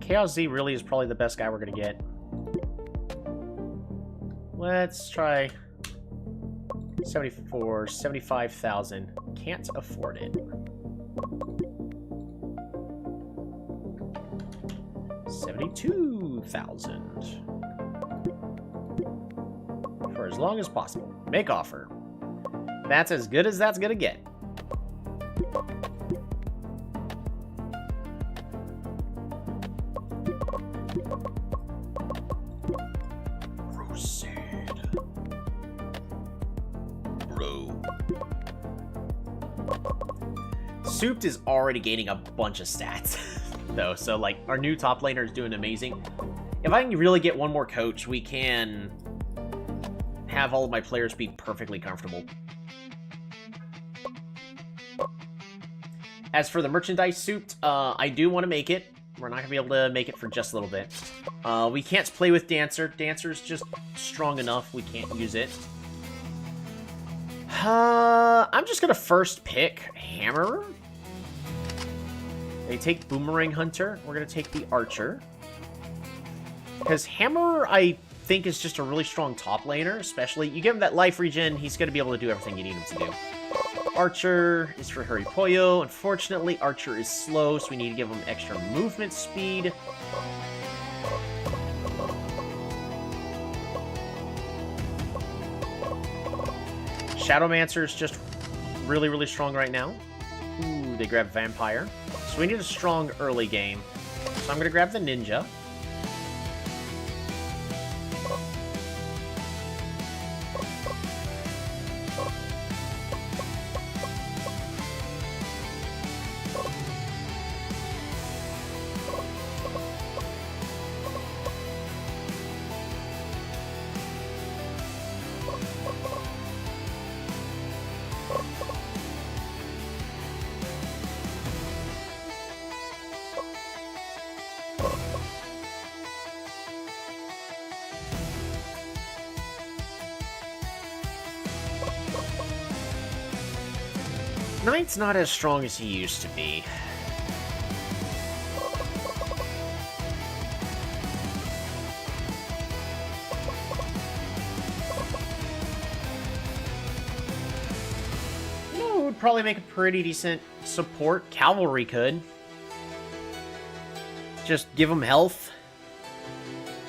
Chaos Z really is probably the best guy we're gonna get. Let's try 75,000. Can't afford it. 72,000. For as long as possible. Make offer. That's as good as that's gonna get. sad. Bro. Souped is already gaining a bunch of stats, though, so, like, our new top laner is doing amazing. If I can really get one more coach, we can have all of my players be perfectly comfortable. As for the merchandise Souped, I do want to make it. We're not going to be able to make it for just a little bit. We can't play with Dancer. Dancer's just strong enough. We can't use it. I'm just going to first pick Hammerer. They take Boomerang Hunter. We're going to take the Archer. Because Hammerer, I think, is just a really strong top laner. Especially, you give him that life regen, he's going to be able to do everything you need him to do. Archer is for Hurry Pollo. Unfortunately, Archer is slow, so we need to give him extra movement speed. Shadowmancer is just really, really strong right now. Ooh, they grab Vampire. So we need a strong early game. So I'm going to grab the Ninja. Knight's not as strong as he used to be. You know, it would probably make a pretty decent support. Cavalry could. Just give him health.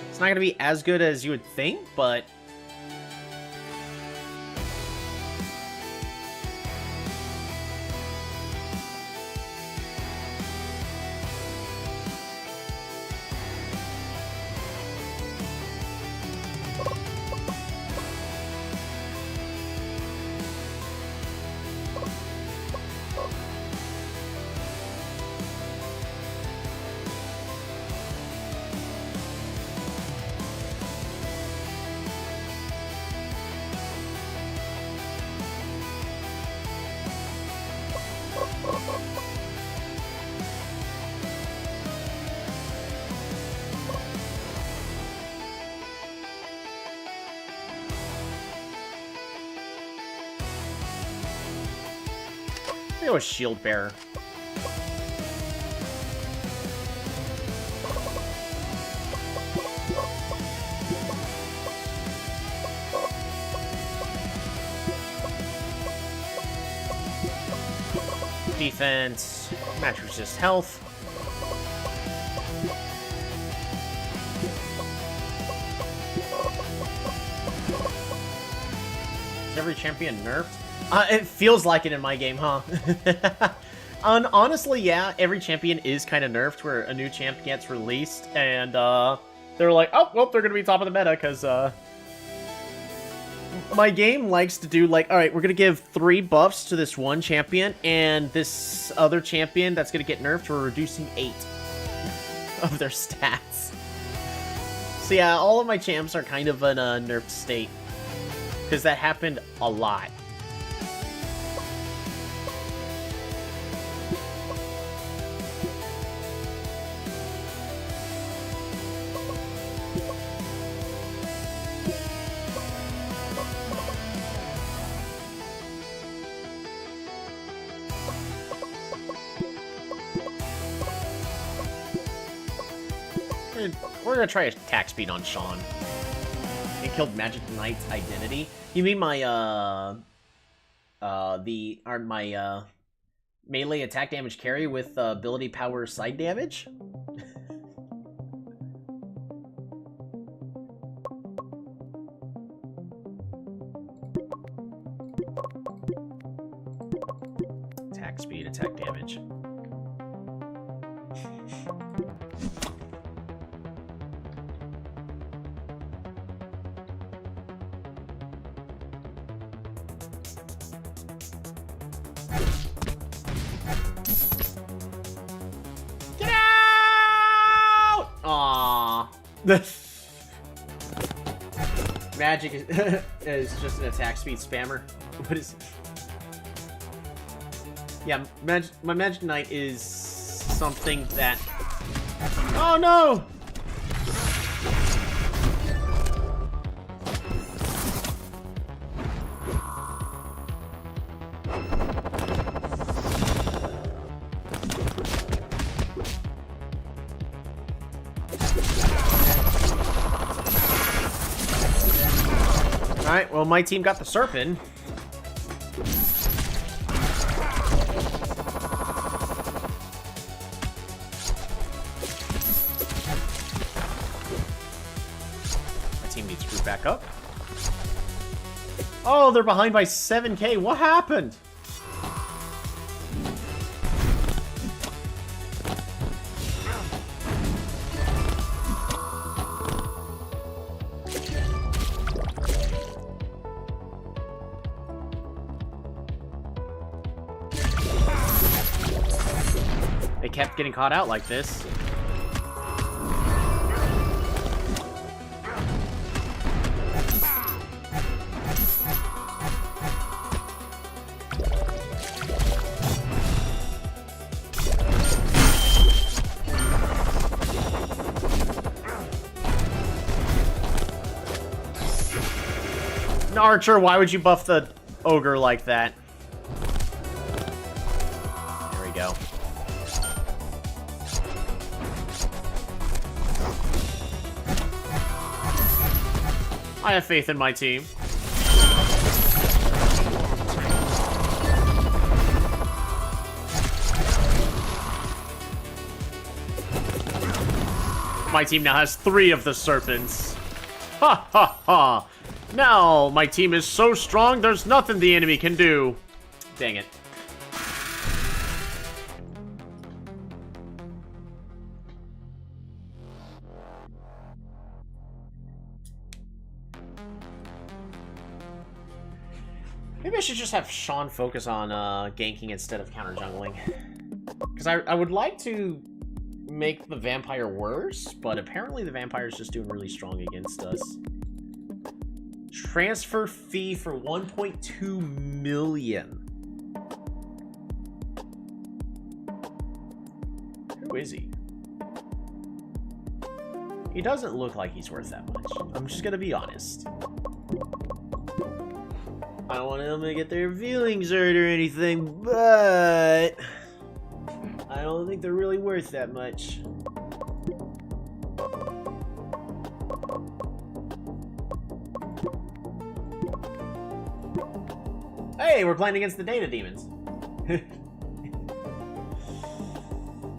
It's not going to be as good as you would think, but... Go with Shield Bearer. Defense, match resist health. Is every champion nerfed? It feels like it in my game, huh? Honestly, yeah, every champion is kind of nerfed where a new champ gets released, and they're like, oh, well, they're going to be top of the meta, because my game likes to do, like, alright, we're going to give 3 buffs to this one champion, and this other champion that's going to get nerfed, we're reducing 8 of their stats. So yeah, all of my champs are kind of in a nerfed state, because that happened a lot. We're gonna try attack speed on Sean. It killed Magic Knight's identity. You mean my melee attack damage carry with ability power side damage? Attack speed, attack damage. Magic is just an attack speed spammer. What is... Yeah, my Magic Knight is something that... Oh no! Alright, well my team got the Serpent. Back up. Oh, they're behind by 7K. What happened? They kept getting caught out like this. Archer, why would you buff the ogre like that? There we go. I have faith in my team. My team now has 3 of the serpents. Ha ha ha! Now, my team is so strong, there's nothing the enemy can do. Dang it. Maybe I should just have Sean focus on ganking instead of counter-jungling. Because I would like to make the vampire worse, but apparently the vampire is just doing really strong against us. Transfer fee for 1.2 million. Who is he? He doesn't look like he's worth that much. I'm just gonna be honest. I don't want them to get their feelings hurt or anything, but I don't think they're really worth that much. Hey, we're playing against the Data Demons.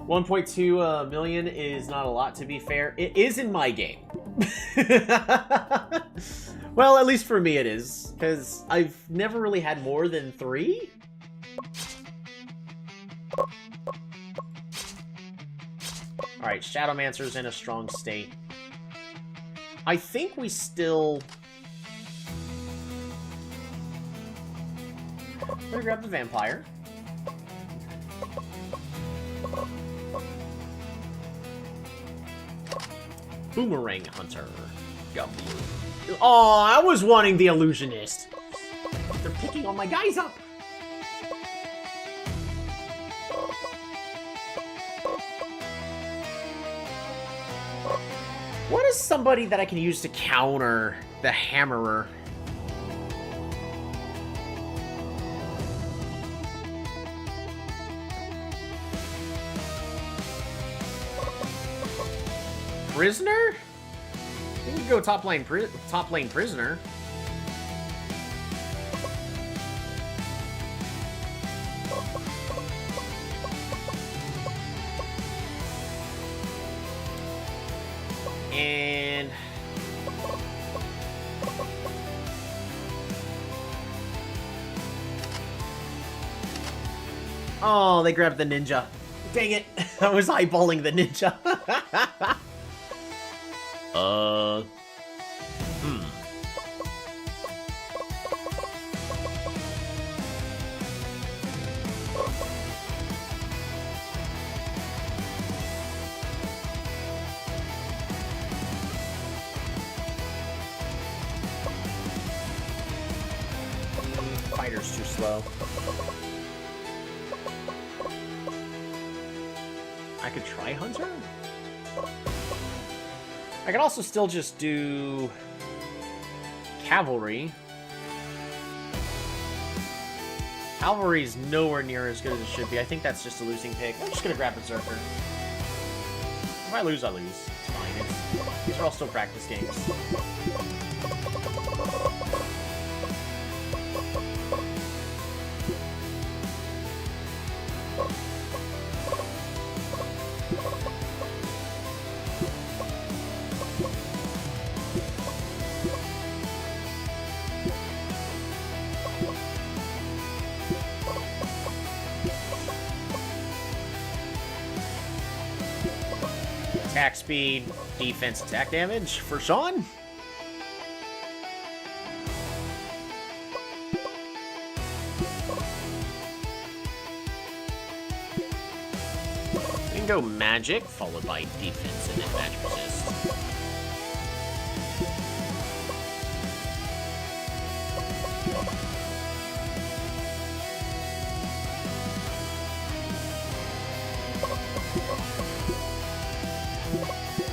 1.2 million is not a lot, to be fair. It is in my game. Well, at least for me it is, because I've never really had more than 3. Alright, Shadowmancer's in a strong state. I think we still... I'm gonna grab the vampire. Boomerang Hunter. W. Oh, I was wanting the illusionist. They're picking all my guys up. What is somebody that I can use to counter the hammerer? Prisoner? We can go top lane prisoner. And oh, they grabbed the ninja. Dang it. I was eyeballing the ninja. Fighter's too slow. I could try Hunter? I could also still just do Cavalry. Cavalry's nowhere near as good as it should be. I think that's just a losing pick. I'm just gonna grab Berserker. If I lose, I lose. It's fine. These are all still practice games. Attack speed, defense, attack damage for Sean. We can go magic, followed by defense, and then magic resist.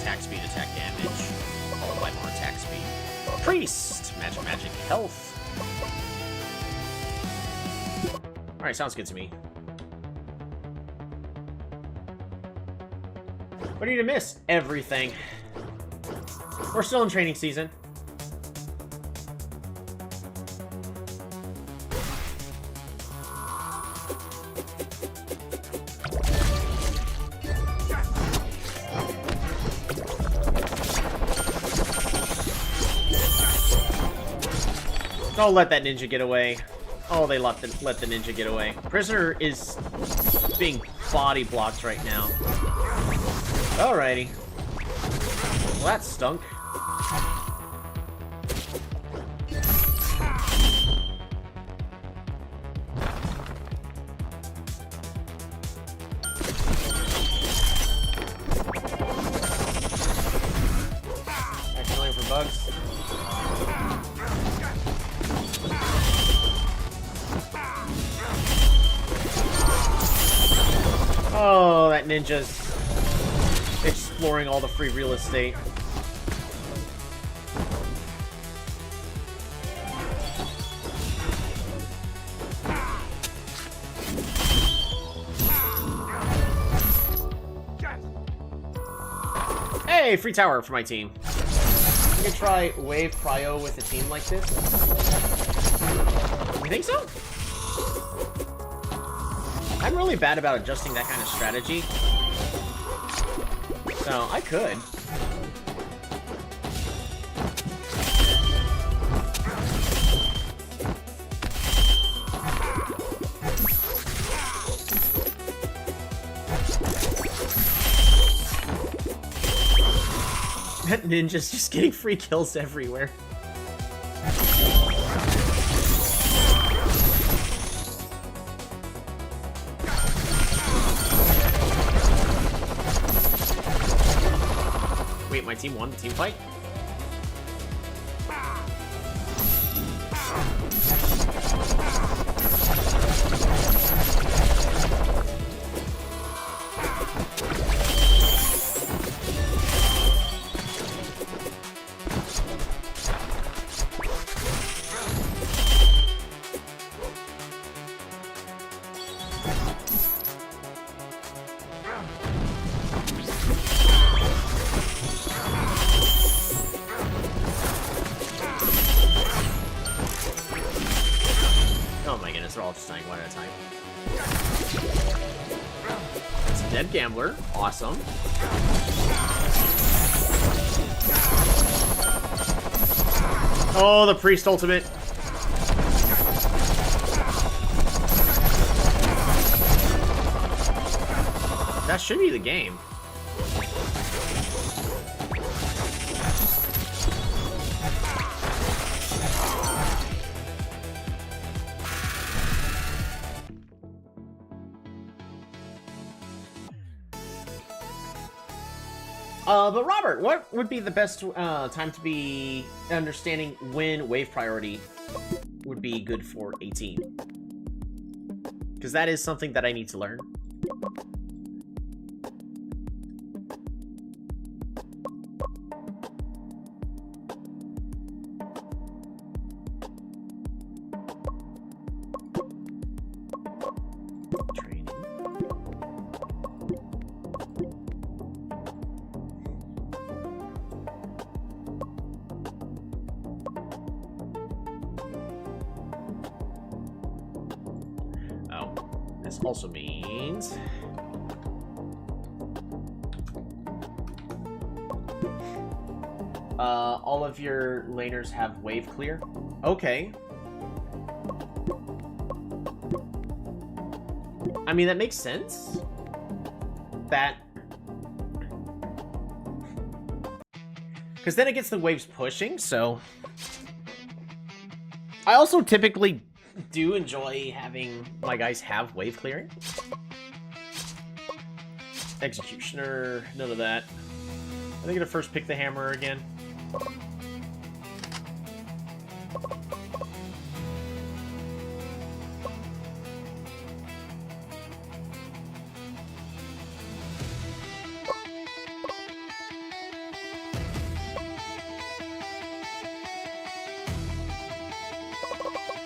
Attack speed, attack damage, followed by more attack speed. Priest! Magic, health. Alright, sounds good to me. What are you to miss? Everything. We're still in training season. Don't let that ninja get away. Oh, they let the ninja get away. Prisoner is being body blocked right now. Alrighty. Well, that stunk. Actually, for bugs. Oh, that ninja's exploring all the free real estate. Hey, free tower for my team. You can try wave cryo with a team like this. You think so? I'm really bad about adjusting that kind of strategy. So, I could. That ninja's just getting free kills everywhere. Wait, my team won the team fight? Oh my goodness, they're all just dying one at a time. It's a dead gambler. Awesome. Oh, the priest ultimate. That should be the game. But Robert, what would be the best time to be understanding when wave priority would be good for 18. Because that is something that I need to learn. This also means all of your laners have wave clear. Okay. I mean, that makes sense. That... because then it gets the waves pushing, so... I also typically do enjoy having my guys have wave clearing. Executioner, none of that. Are they gonna first pick the hammer again?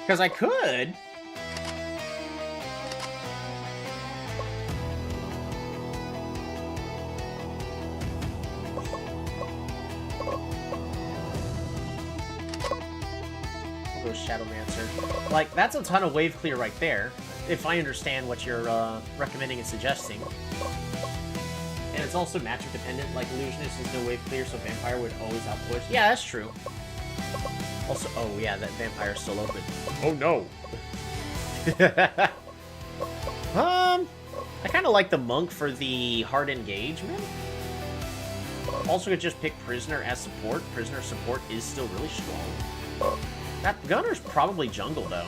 Because I could. I'll go Shadowmancer. Like, that's a ton of wave clear right there, if I understand what you're recommending and suggesting. And it's also matchup dependent, like Illusionist is no wave clear, so Vampire would always outpush. Yeah, that's true. Also, oh yeah, that Vampire's still open. Oh no! I kind of like the Monk for the hard engagement. Also could just pick Prisoner as support. Prisoner support is still really strong. That Gunner's probably jungle, though.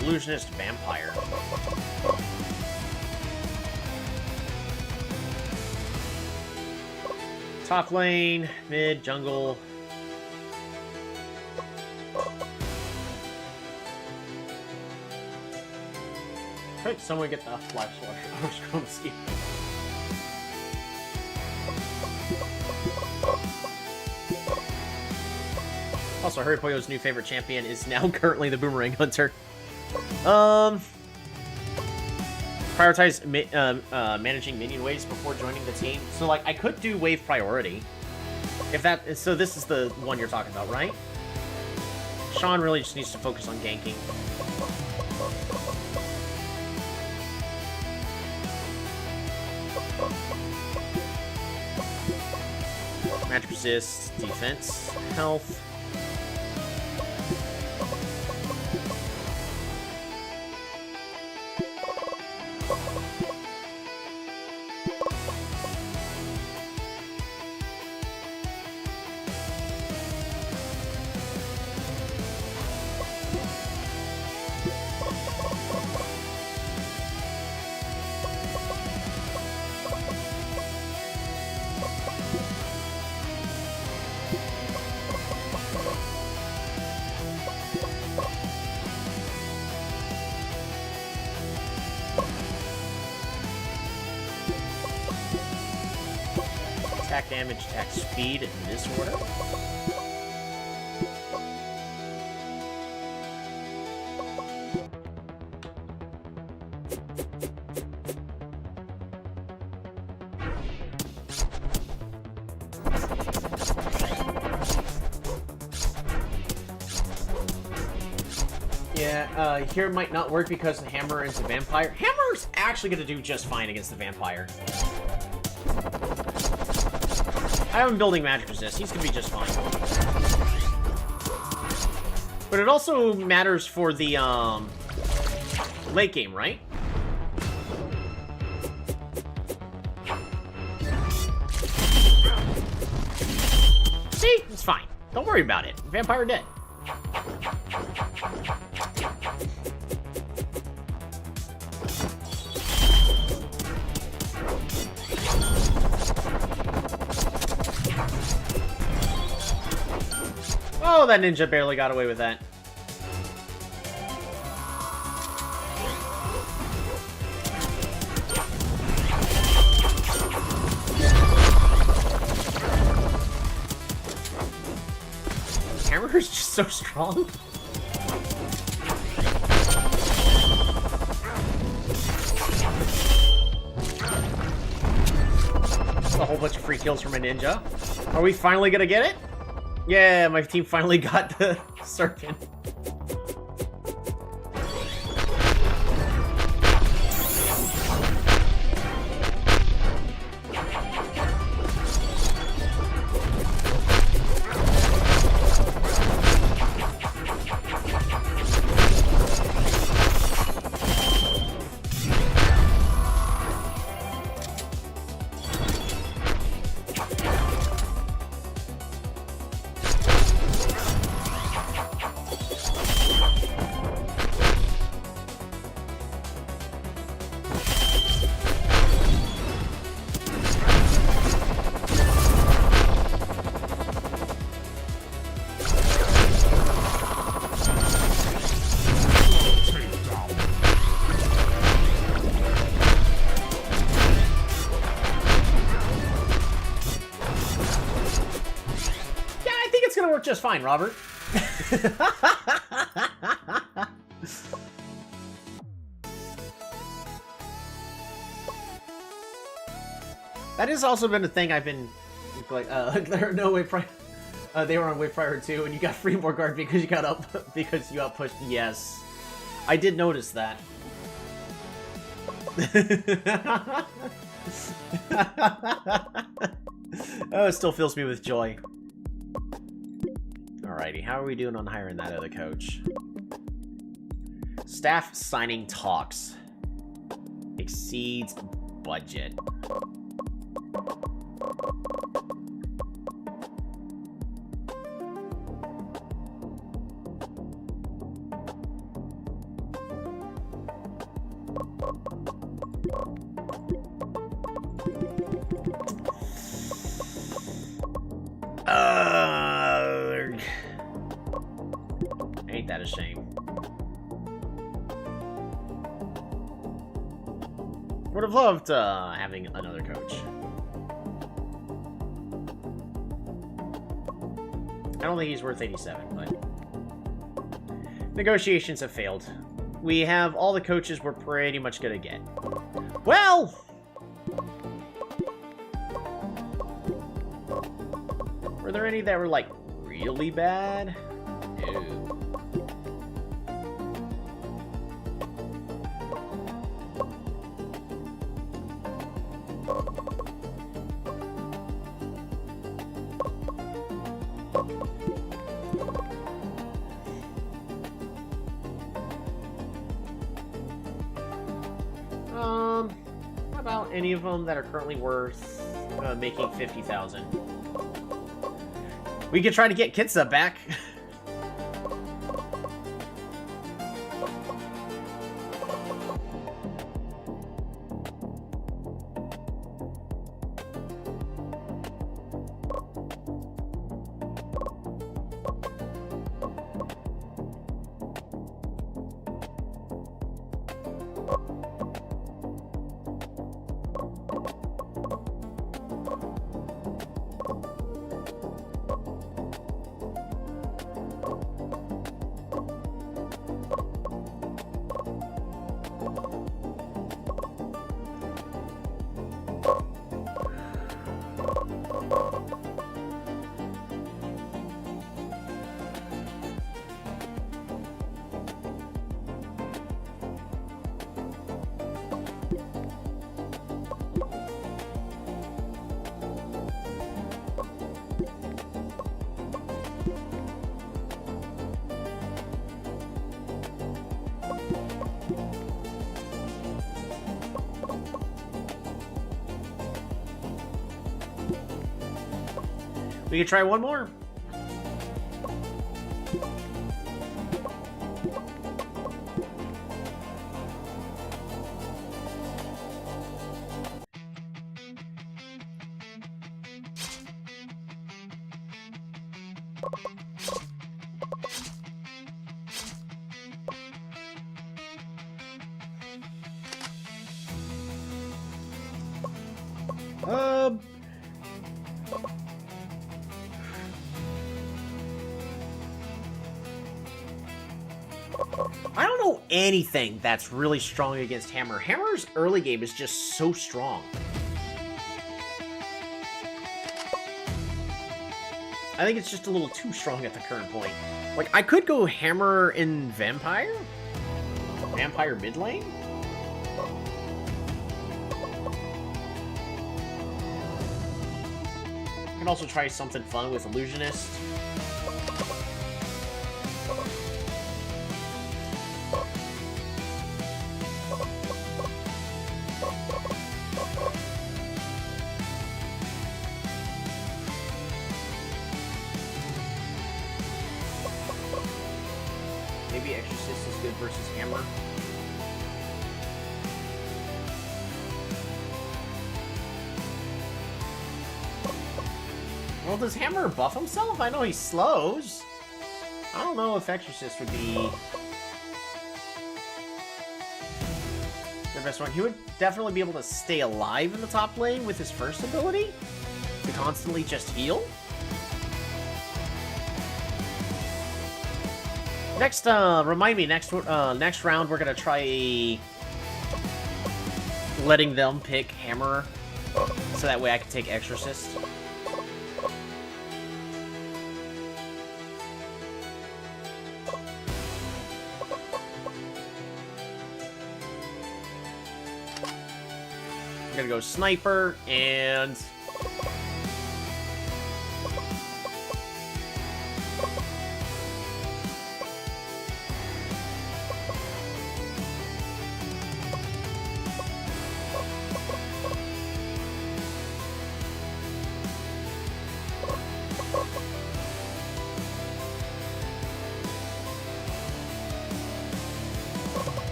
Illusionist Vampire. Top lane, mid, jungle. Hey, someone get the flash slash. I was going to see. Also, Harry Poyo's new favorite champion is now currently the Boomerang Hunter. Prioritize managing minion waves before joining the team. So, like, I could do wave priority. If that... so this is the one you're talking about, right? Sean really just needs to focus on ganking. Magic resist, defense, health. Attack damage, attack speed in this order. Yeah, here might not work because the hammer is a vampire. Hammer's actually going to do just fine against the vampire. I have him building magic resist. He's gonna be just fine. But it also matters for the late game, right? See? It's fine. Don't worry about it. Vampire dead. Oh, that ninja barely got away with that. Hammer's just so strong. A whole bunch of free kills from a ninja. Are we finally gonna get it? Yeah, my team finally got the serpent. Just fine, Robert. That has also been a thing I've been like. There are no way. They were on Wave Prior 2, and you got free more guard because you got up because you outpushed. Yes, I did notice that. Oh, it still fills me with joy. Alrighty, how are we doing on hiring that other coach? Staff signing talks. Exceeds budget. Ain't that a shame? Would have loved having another coach. I don't think he's worth 87, but negotiations have failed. We have all the coaches we're pretty much gonna get. Well, were there any that were like really bad? No. How about any of them that are currently worth making 50,000? We could try to get Kitsa back. We can try one more. I don't know anything that's really strong against Hammer. Hammer's early game is just so strong. I think it's just a little too strong at the current point. Like, I could go Hammer in Vampire? Vampire mid lane? I can also try something fun with Illusionist. Maybe Exorcist is good versus Hammer. Well, does Hammer buff himself? I know he slows. I don't know if Exorcist would be the best one. He would definitely be able to stay alive in the top lane with his first ability to constantly just heal. Next, remind me, next round we're gonna try letting them pick Hammer, so that way I can take Exorcist. I'm gonna go Sniper, and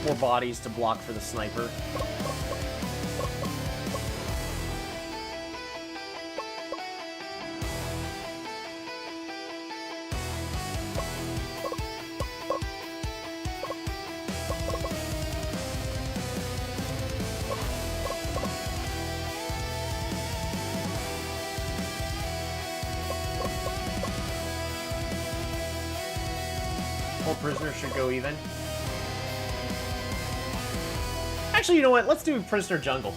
more bodies to block for the Sniper. Whole prisoner should go even. Actually, you know what? Let's do Prisoner Jungle.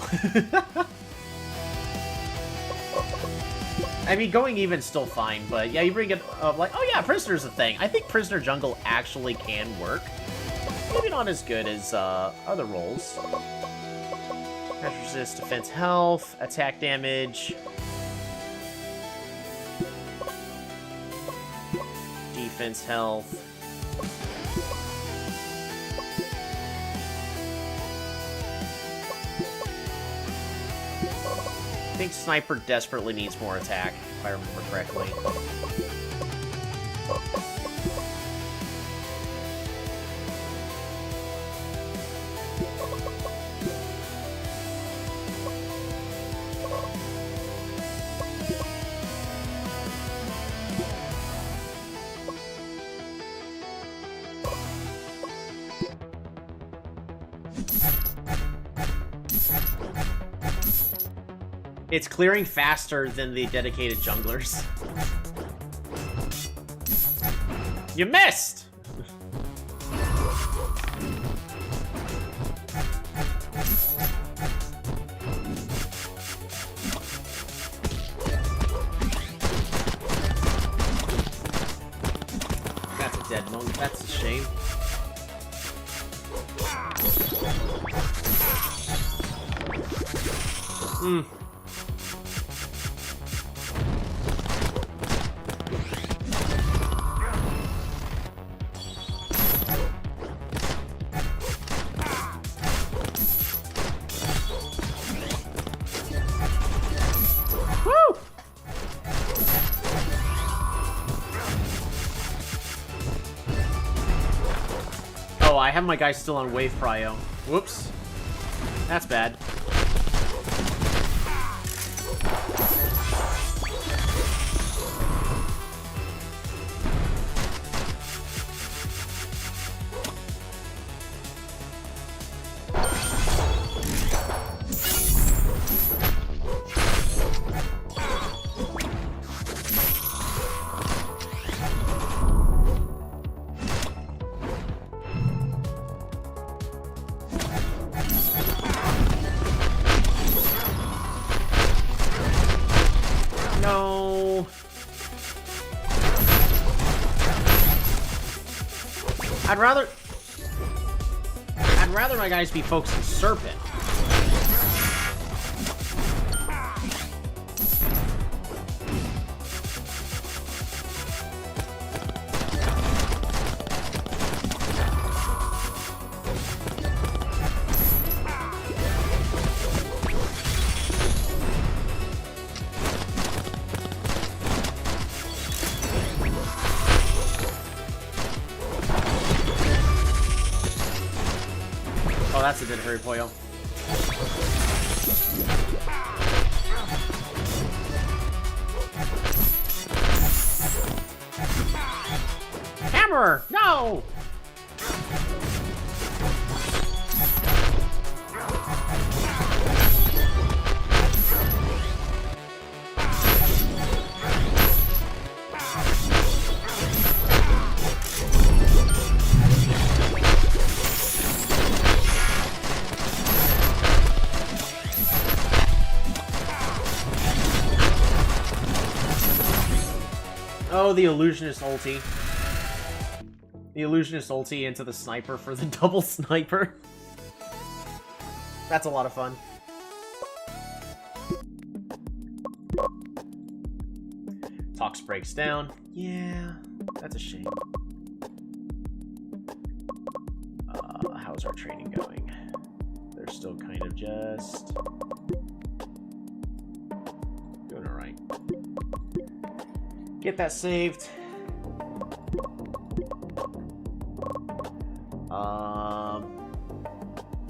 I mean, going even's still fine, but yeah, you bring it up like, oh yeah, Prisoner's a thing. I think Prisoner Jungle actually can work. Maybe not as good as other roles. Resist, defense, health, attack damage, defense, health. I think Sniper desperately needs more attack, if I remember correctly. It's clearing faster than the dedicated junglers. You missed! That's a dead monk. That's a shame. Hmm. Oh, I have my guy still on wave prio. Whoops. That's bad. No. I'd rather my guys be focusing Serpent. Oh, that's a good hurry, Pollo. Hammer! No! Oh, the illusionist ulti. The illusionist ulti into the sniper for the double sniper. That's a lot of fun. Tox breaks down. Yeah, that's a shame. How's our training going? They're still kind of just doing all right. Get that saved.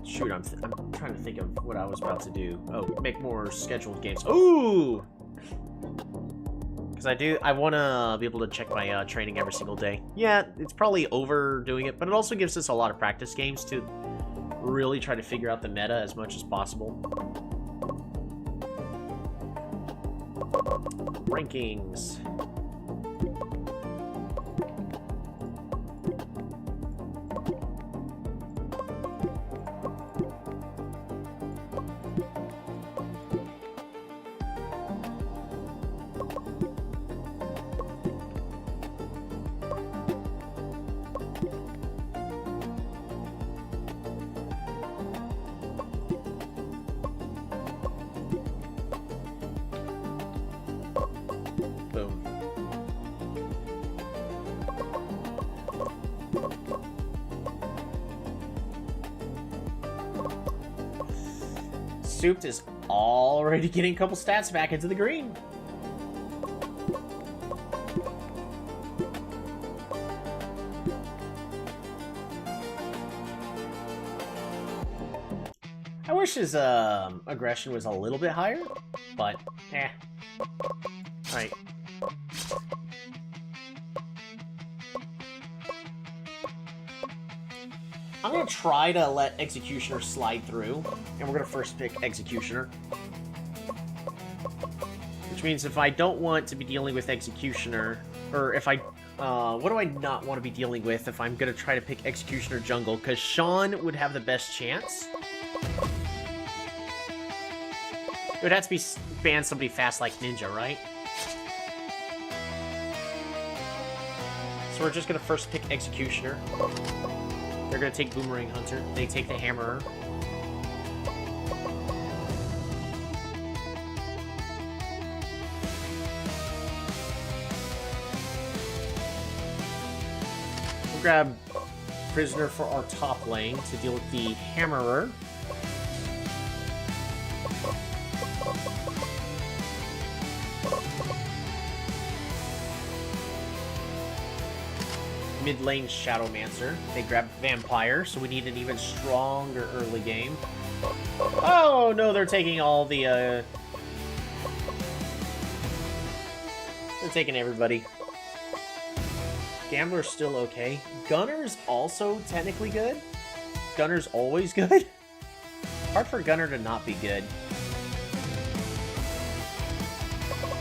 Shoot, I'm trying to think of what I was about to do. Oh, make more scheduled games. Ooh! Because I want to be able to check my training every single day. Yeah, it's probably overdoing it, but it also gives us a lot of practice games to really try to figure out the meta as much as possible. Rankings. Souped is already getting a couple stats back into the green. I wish his aggression was a little bit higher, but eh. Alright. I'm gonna try to let Executioner slide through, and we're gonna first pick Executioner. Which means if I don't want to be dealing with Executioner, or if I, what do I not want to be dealing with if I'm gonna try to pick Executioner jungle? Because Sean would have the best chance. It would have to be ban somebody fast like Ninja, right? So we're just gonna first pick Executioner. They're gonna take Boomerang Hunter. They take the Hammerer. We'll grab Prisoner for our top lane to deal with the Hammerer. mid lane Shadowmancer. They grabbed Vampire, so we need an even stronger early game. Oh, no, they're taking all the, They're taking everybody. Gambler's still okay. Gunner's also technically good. Gunner's always good. Hard for Gunner to not be good.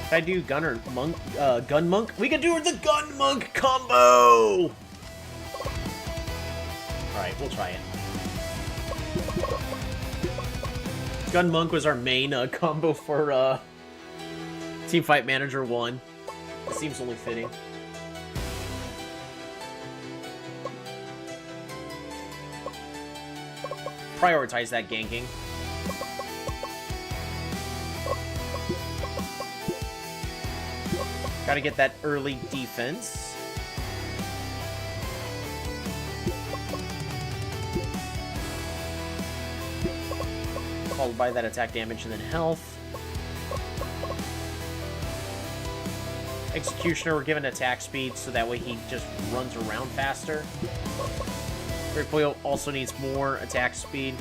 If I do Gunner Monk, Gun Monk, we can do the Gun Monk combo! Alright, we'll try it. Gun Monk was our main combo for Teamfight Manager 1. It seems only fitting. Prioritize that ganking. Gotta get that early defense. Followed by that attack damage and then health. Executioner, we're given attack speed so that way he just runs around faster. Great Foil also needs more attack speed.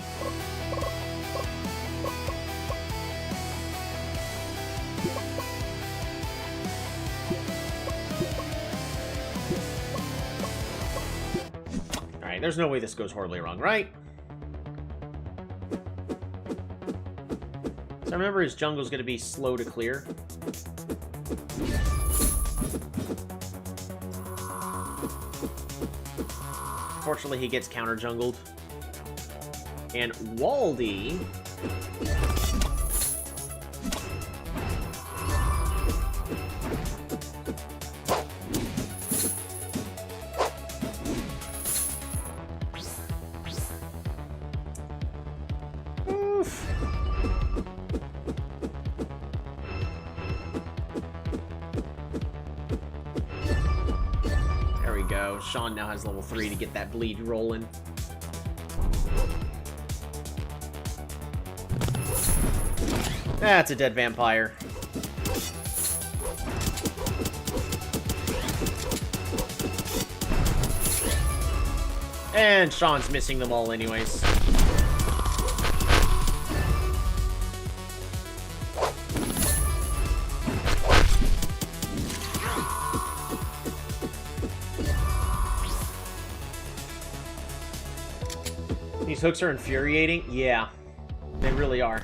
Alright, there's no way this goes horribly wrong, right? So I remember his jungle's gonna be slow to clear. Fortunately, he gets counter-jungled. And Waldy... Oof. There we go. Sean now has level 3 to get that bleed rolling. That's a dead vampire. And Sean's missing them all anyways. These hooks are infuriating. Yeah, they really are.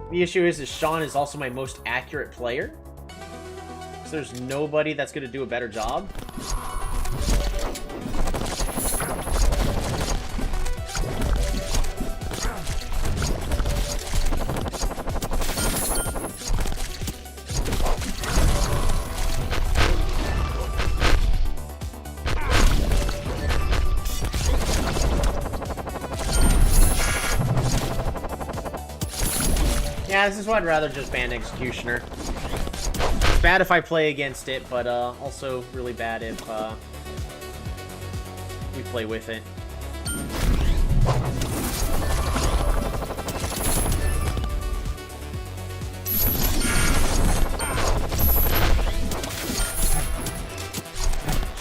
The issue is Sean is also my most accurate player. So there's nobody that's going to do a better job. Yeah, this is why I'd rather just ban Executioner. It's bad if I play against it, but also really bad if we play with it.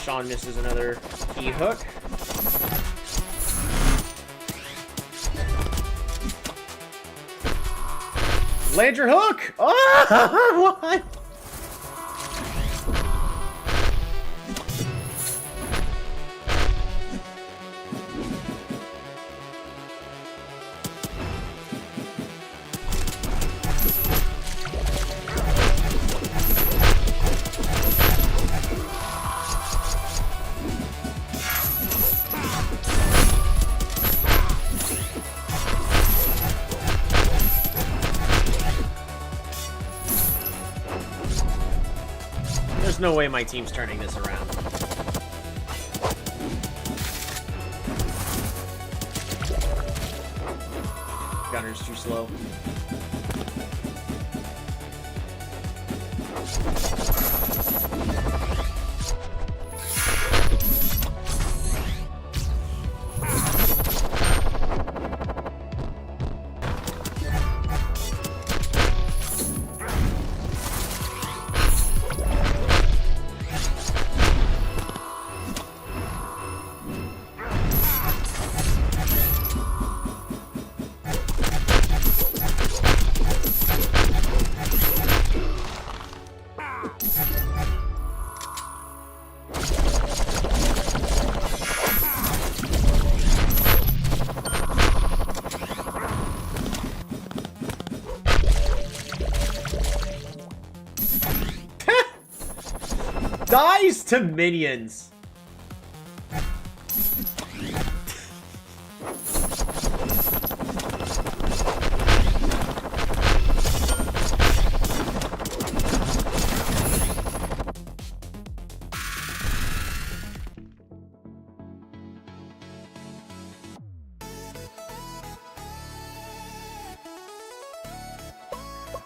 Sean misses another key hook. Land your hook! Oh, what? There's no way my team's turning this around. Gunner's too slow. Dies to minions.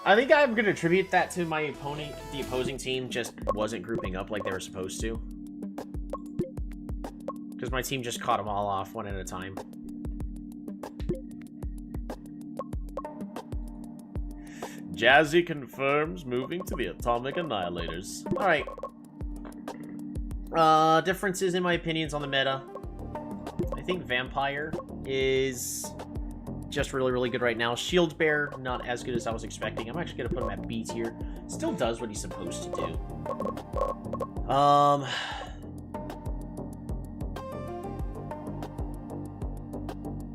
I think I'm gonna attribute that to my opponent. The opposing team just wasn't grouping up like they were supposed to. Because my team just caught them all off one at a time. Jazzy confirms moving to the Atomic Annihilators. Alright. Differences in my opinions on the meta. I think Vampire is just really, really good right now. Shield Bear, not as good as I was expecting. I'm actually going to put him at B tier. Still does what he's supposed to do. I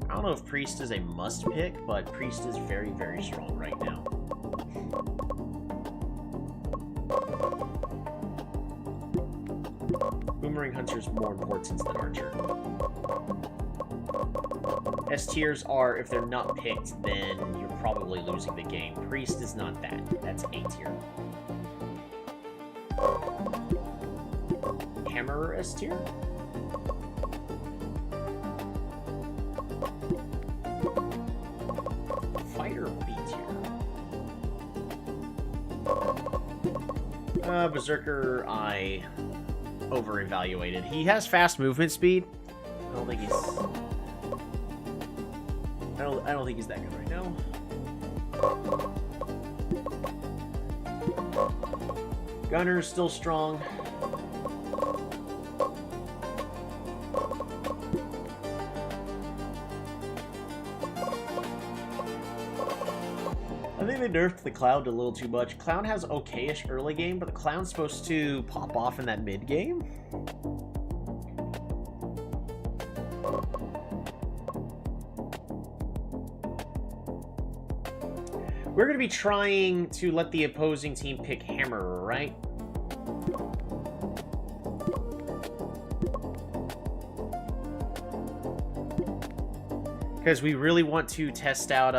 don't know if Priest is a must pick, but Priest is very, very strong right now. Boomerang Hunter is more important than Archer. S tiers are, if they're not picked, then you're probably losing the game. Priest is not that. That's A tier. Hammerer S tier? Fighter B tier. Berserker, I over-evaluated. He has fast movement speed. I don't think he's... I don't think he's that good right now. Gunner's still strong. I think they nerfed the Cloud a little too much. Clown has okay-ish early game, but the Clown's supposed to pop off in that mid game. We're going to be trying to let the opposing team pick Hammerer, right? Because we really want to test out,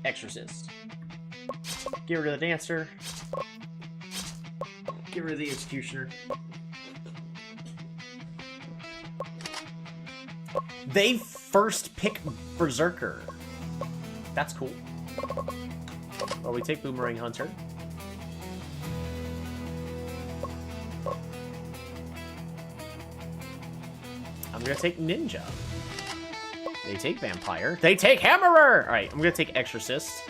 Exorcist. Get rid of the Dancer. Get rid of the Executioner. They first pick Berserker. That's cool. Well, we take Boomerang Hunter. I'm gonna take Ninja. They take Vampire. They take Hammerer! Alright, I'm gonna take Exorcist.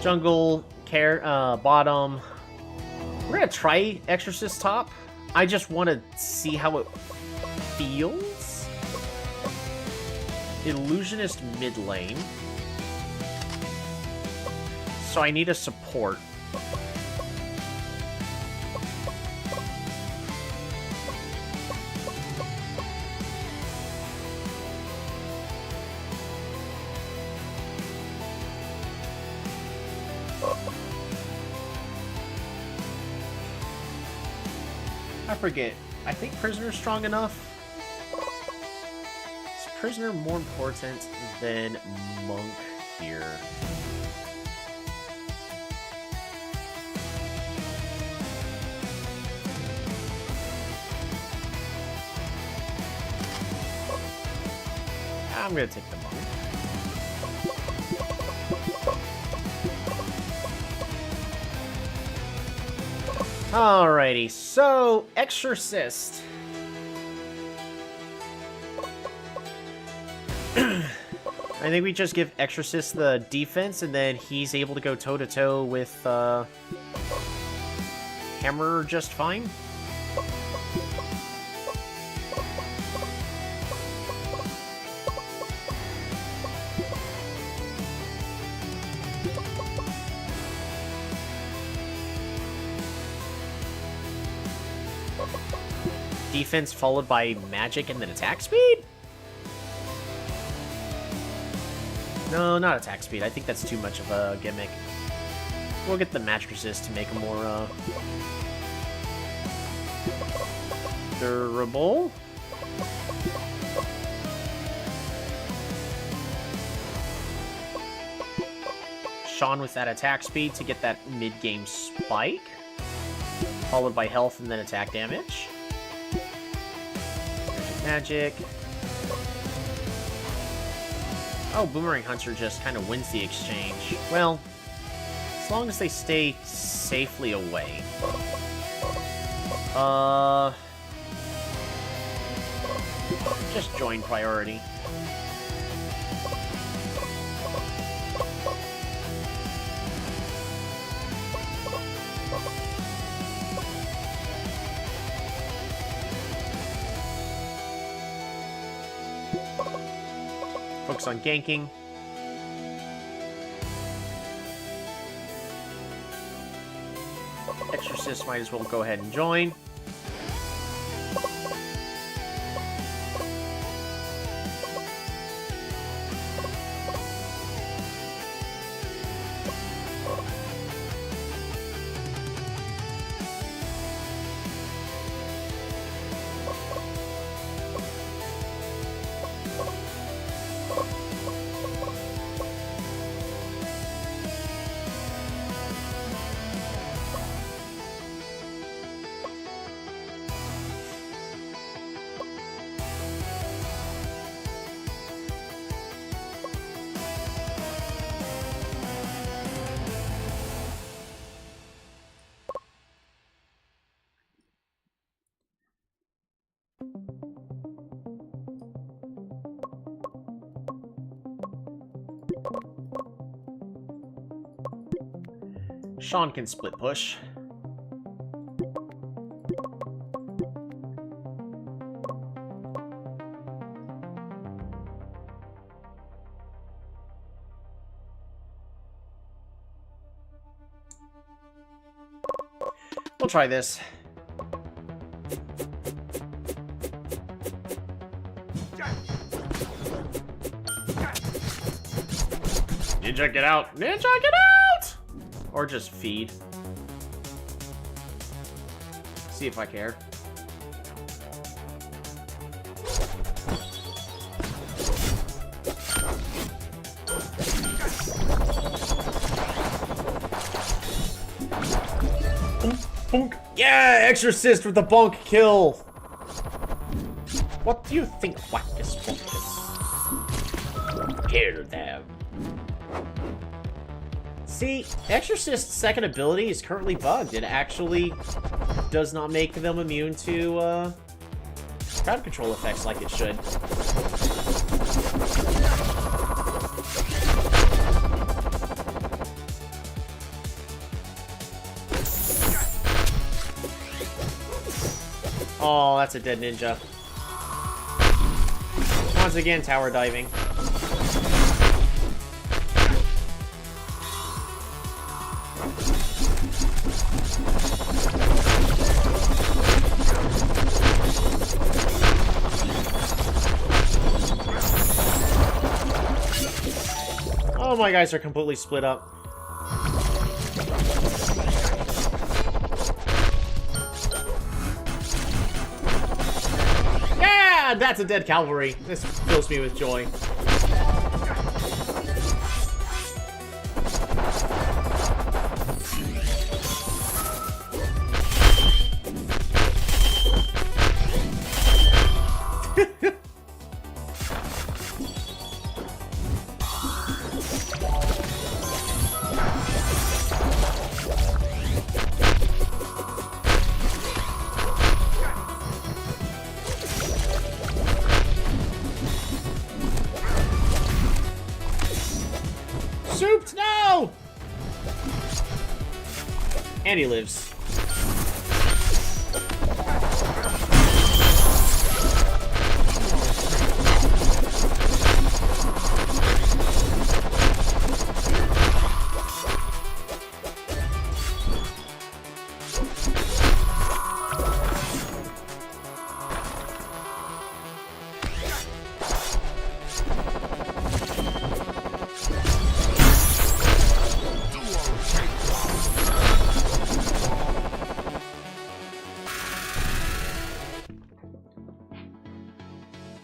Jungle, bottom. We're gonna try Exorcist top. I just want to see how it feels. Illusionist mid lane. So I need a support. I forget. I think Prisoner's strong enough. Is Prisoner more important than Monk here? I'm gonna take the Monk. Alrighty, so Exorcist. I think we just give Exorcist the defense, and then he's able to go toe-to-toe with Hammerer just fine. Defense followed by magic and then attack speed? No, not attack speed. I think that's too much of a gimmick. We'll get the magic resist to make them more, durable. Sean with that attack speed to get that mid-game spike. Followed by health and then attack damage. Magic. Oh, Boomerang Hunter just kind of wins the exchange. Well, as long as they stay safely away. Just join priority. Focus on ganking. Exorcist might as well go ahead and join. Sean can split push. We'll try this. Ninja, get out! Ninja, get out! Or just feed. See if I care. Bonk. Yeah, Exorcist with the bonk kill. What do you think, Wackus Wackus? Kill them. See, Exorcist's second ability is currently bugged. It actually does not make them immune to crowd control effects like it should. Oh, that's a dead ninja. Once again, tower diving. Oh, my guys are completely split up. Yeah, that's a dead cavalry. This fills me with joy. Souped, no! And he lives.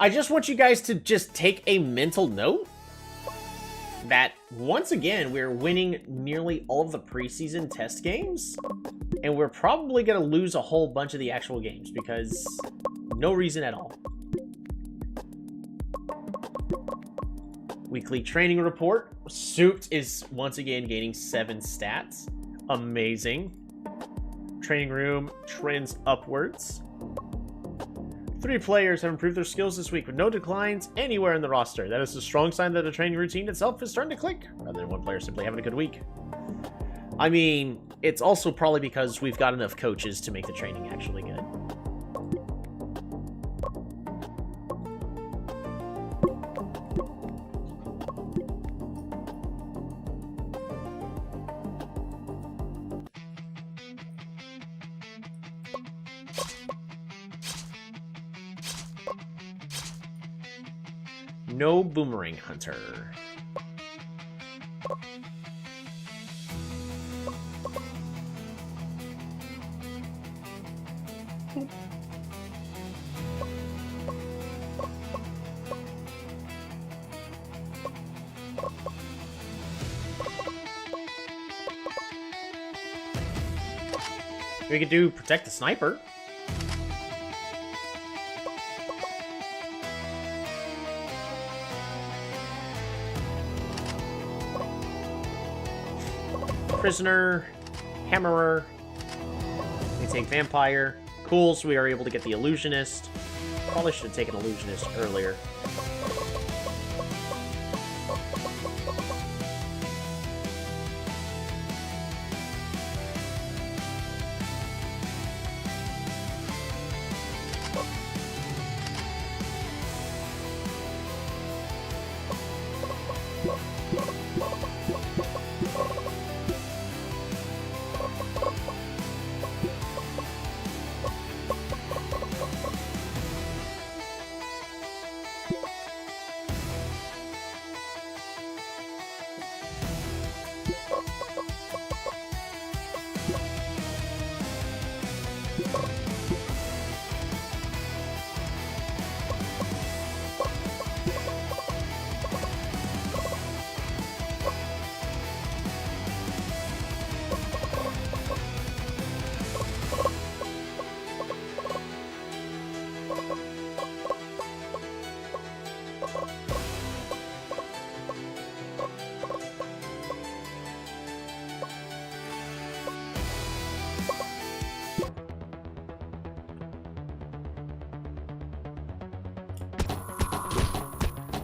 I just want you guys to just take a mental note that, once again, we're winning nearly all of the preseason test games, and we're probably going to lose a whole bunch of the actual games, because no reason at all. Weekly training report. Souped is once again gaining 7 stats. Amazing. Training room trends upwards. 3 players have improved their skills this week with no declines anywhere in the roster. That is a strong sign that the training routine itself is starting to click, rather than one player simply having a good week. I mean, it's also probably because we've got enough coaches to make the training actually good. No boomerang hunter. We could do protect the sniper. Prisoner, Hammerer, we take Vampire. Cool, so we are able to get the Illusionist. Probably should have taken Illusionist earlier.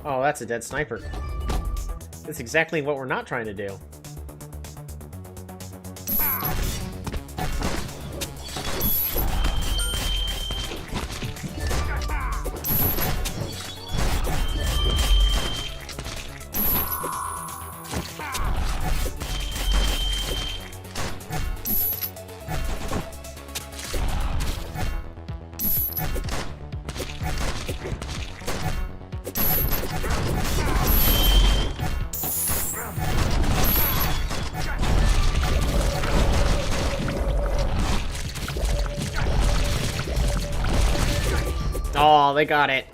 Oh, that's a dead sniper. That's exactly what we're not trying to do. Oh, they got it.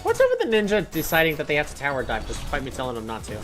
What's up with the ninja deciding that they have to tower dive despite me telling them not to?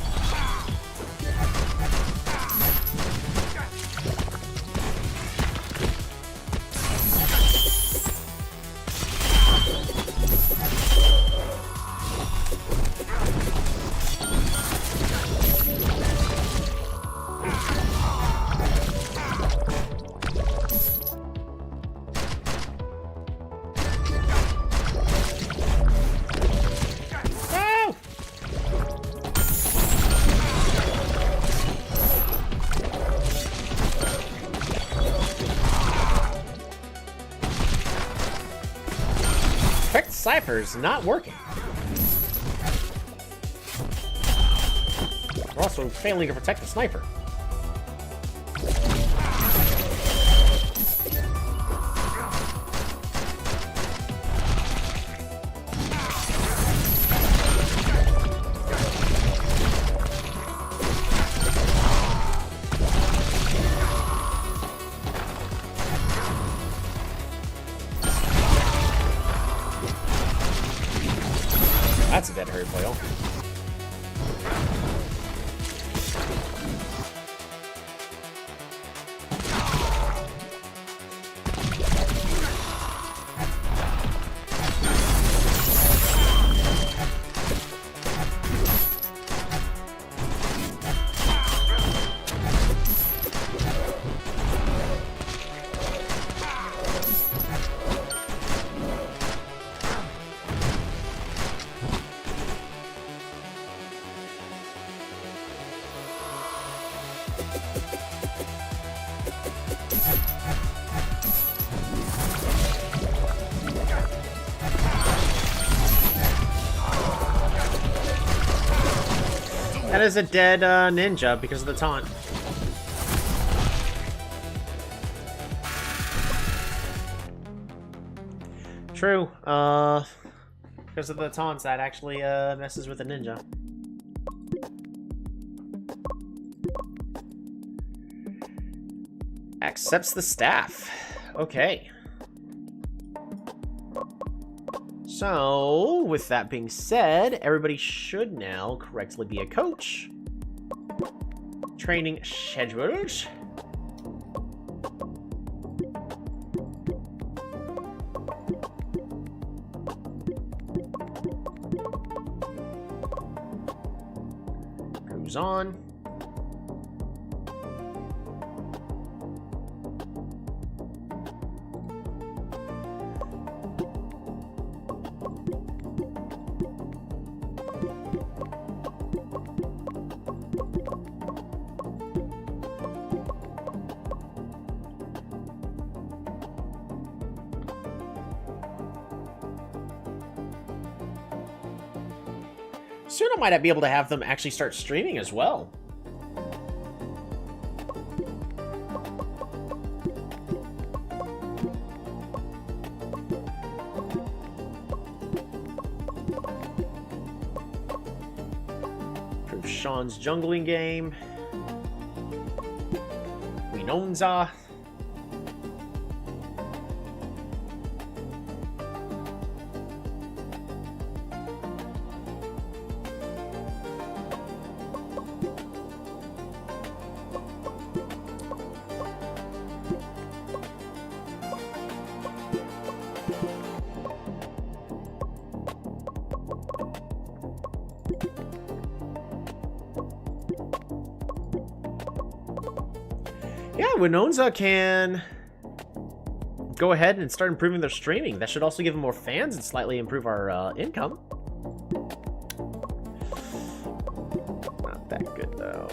Cypher's not working. We're also failing to protect the sniper. That's a dead hurry foil. That is a dead ninja because of the taunt. True. Because of the taunts, that actually messes with the ninja. Accepts the staff. Okay. So, with that being said, everybody should now correctly be a coach. Training schedules. Goes on. Soon I might be able to have them actually start streaming as well. Improve Sean's jungling game. Winonza. Yeah, Winonza can go ahead and start improving their streaming. That should also give them more fans and slightly improve our income. Not that good, though.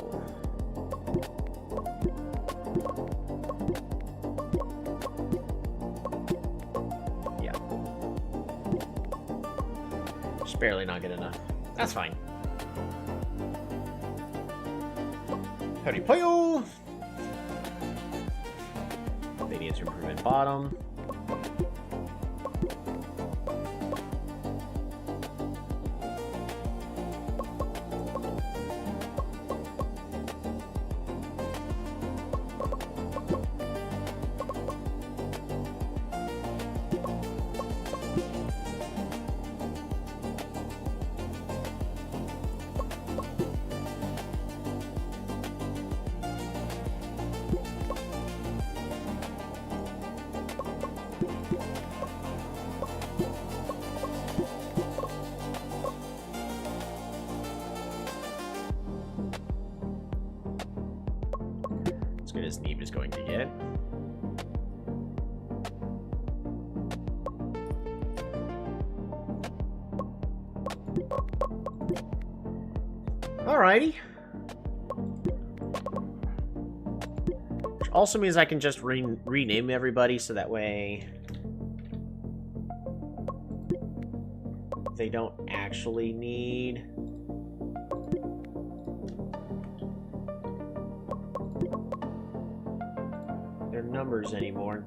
Yeah. Just barely not good enough. That's fine. Howdy, Poyo! They need to improve at bottom. As good as Neve is going to get. Alrighty. Which also means I can just rename everybody so that way they don't actually need their numbers anymore.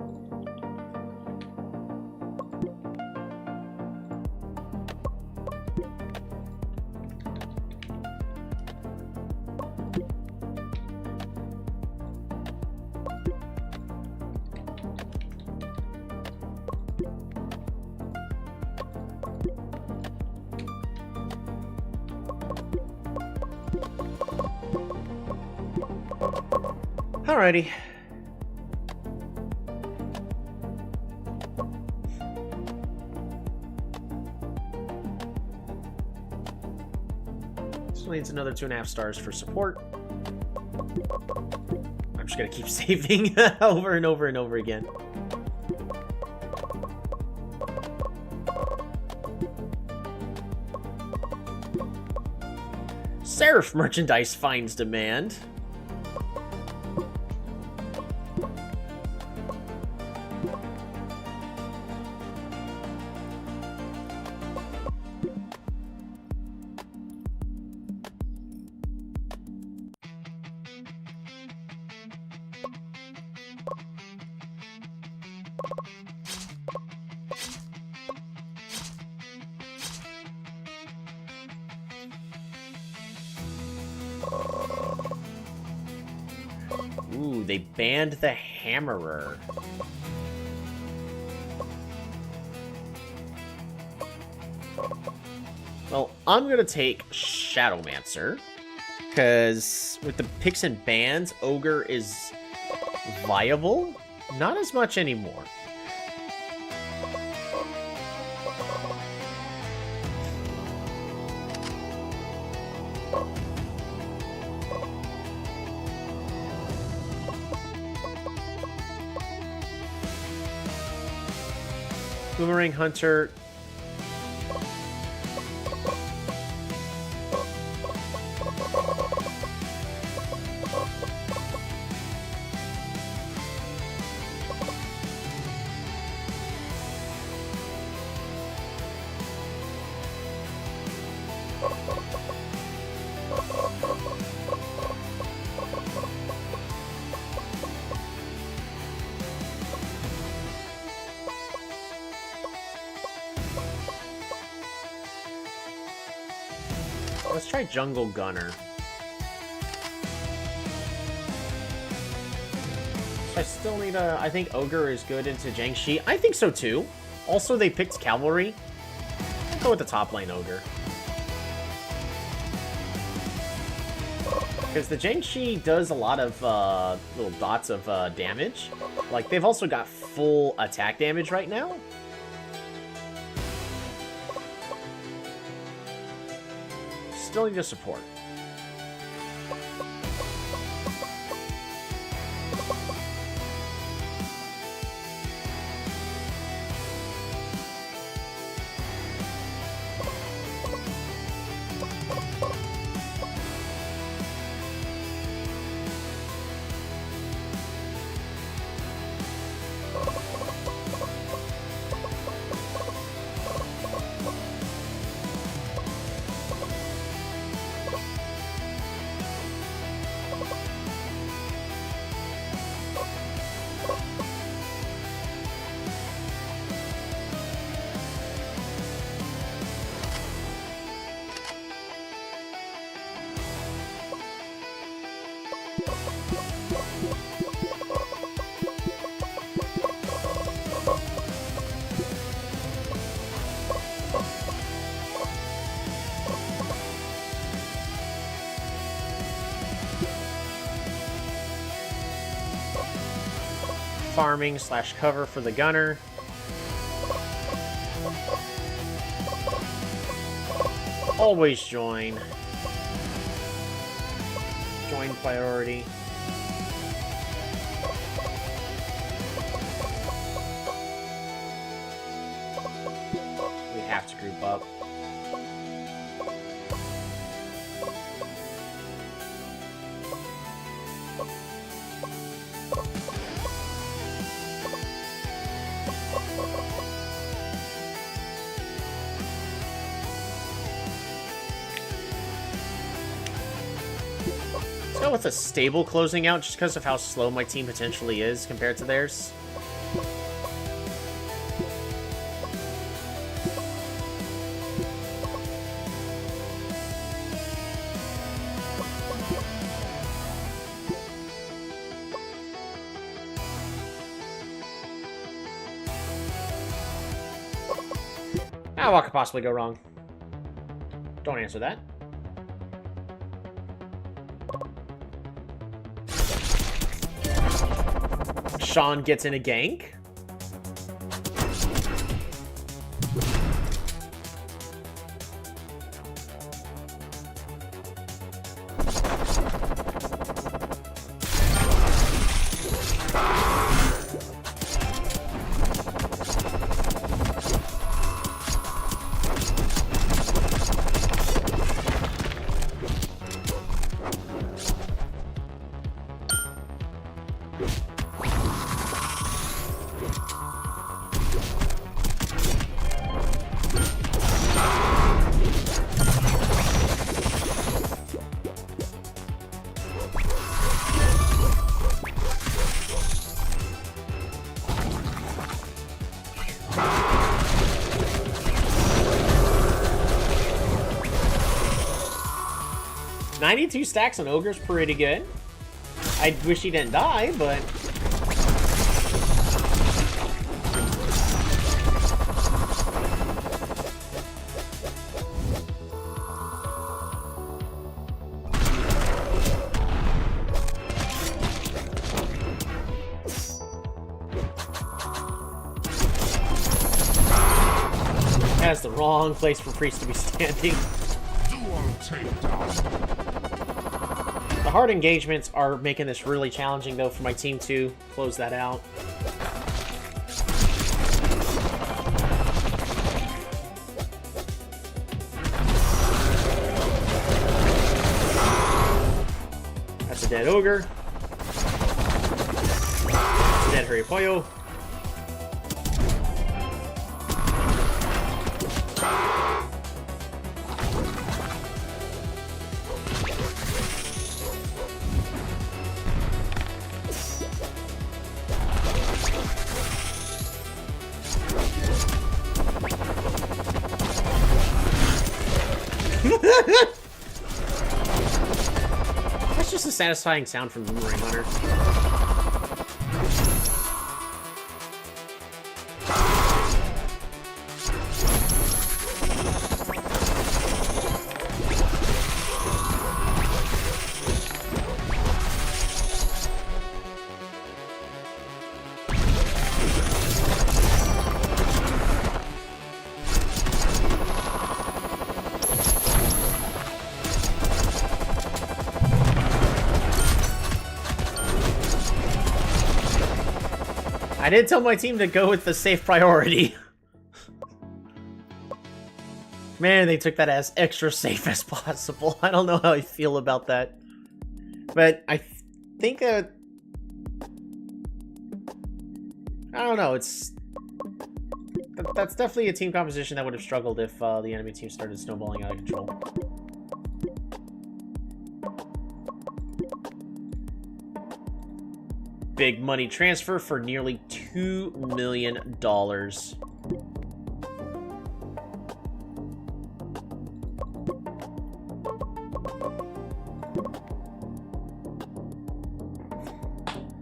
Alrighty. Still needs another 2.5 stars for support. I'm just gonna keep saving over and over and over again. Seraph merchandise finds demand. Ooh, they banned the Hammerer. Well, I'm gonna take Shadowmancer, because with the picks and bans, Ogre is viable. Not as much anymore. Boomerang Hunter. Let's try Jungle Gunner. I still need a... I think Ogre is good into Jiangshi. I think so too. Also, they picked Cavalry. I'll go with the top lane Ogre. Because the Jiangshi does a lot of little dots of damage. Like, they've also got full attack damage right now. Still need to support. Farming / cover for the gunner. Always join. Join priority. We have to group up. With a stable closing out just because of how slow my team potentially is compared to theirs. What could possibly go wrong? Don't answer that. Sean gets in a gank. $92 stacks on Ogre's pretty good. I wish he didn't die, but... That's the wrong place for Priest to be standing. The hard engagements are making this really challenging, though, for my team to close that out. That's a dead ogre. That's a dead Hurry Pollo. That's just a satisfying sound from Boomerang Hunter. I did tell my team to go with the safe priority. Man, they took that as extra safe as possible. I don't know how I feel about that. But I think I don't know, that's definitely a team composition that would have struggled if the enemy team started snowballing out of control. Big money transfer for nearly $2 million.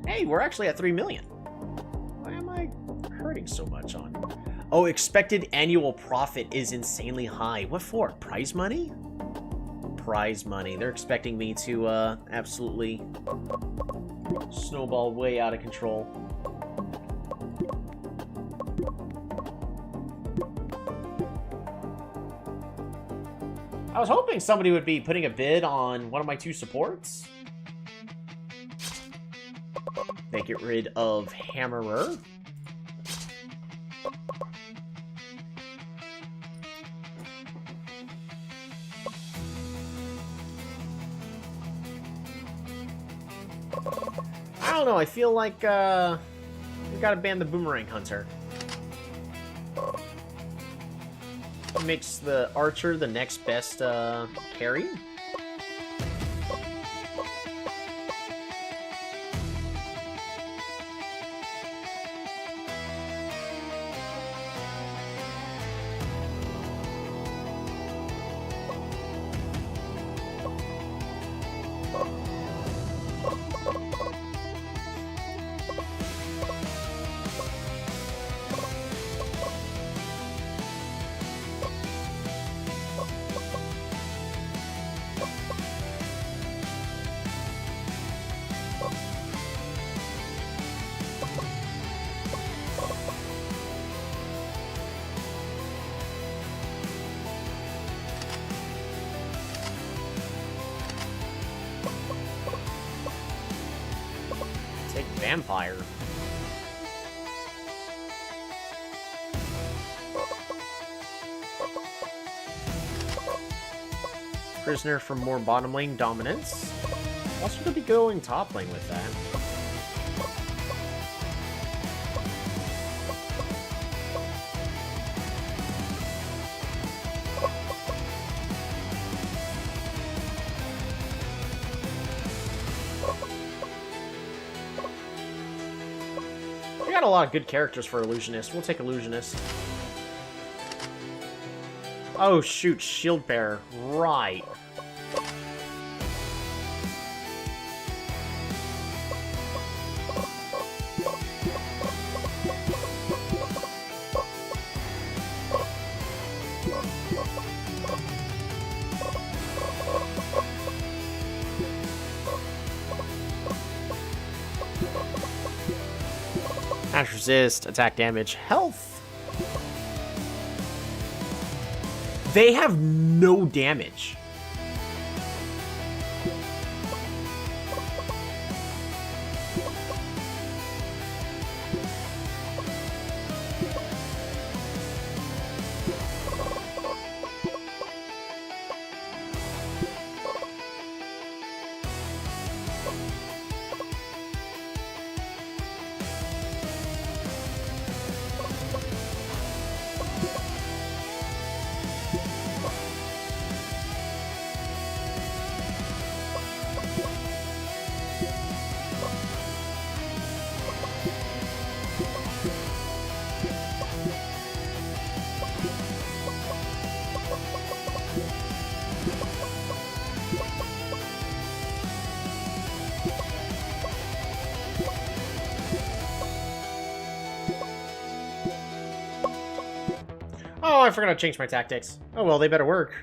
Hey, we're actually at 3 million. Why am I hurting so much on? Oh, expected annual profit is insanely high. What for? Prize money? Prize money. They're expecting me to absolutely snowball way out of control. I was hoping somebody would be putting a bid on one of my 2 supports. They get rid of Hammerer. I don't know, I feel like we gotta ban the Boomerang Hunter. It makes the Archer the next best carry. vampire. Prisoner for more bottom lane dominance. Also gonna be going top lane with that. We got a lot of good characters for Illusionist. We'll take Illusionist. Oh shoot, Shield Bearer. Right. Ash resist, attack damage, health. They have no damage. Oh, I forgot to change my tactics. Oh well, they better work.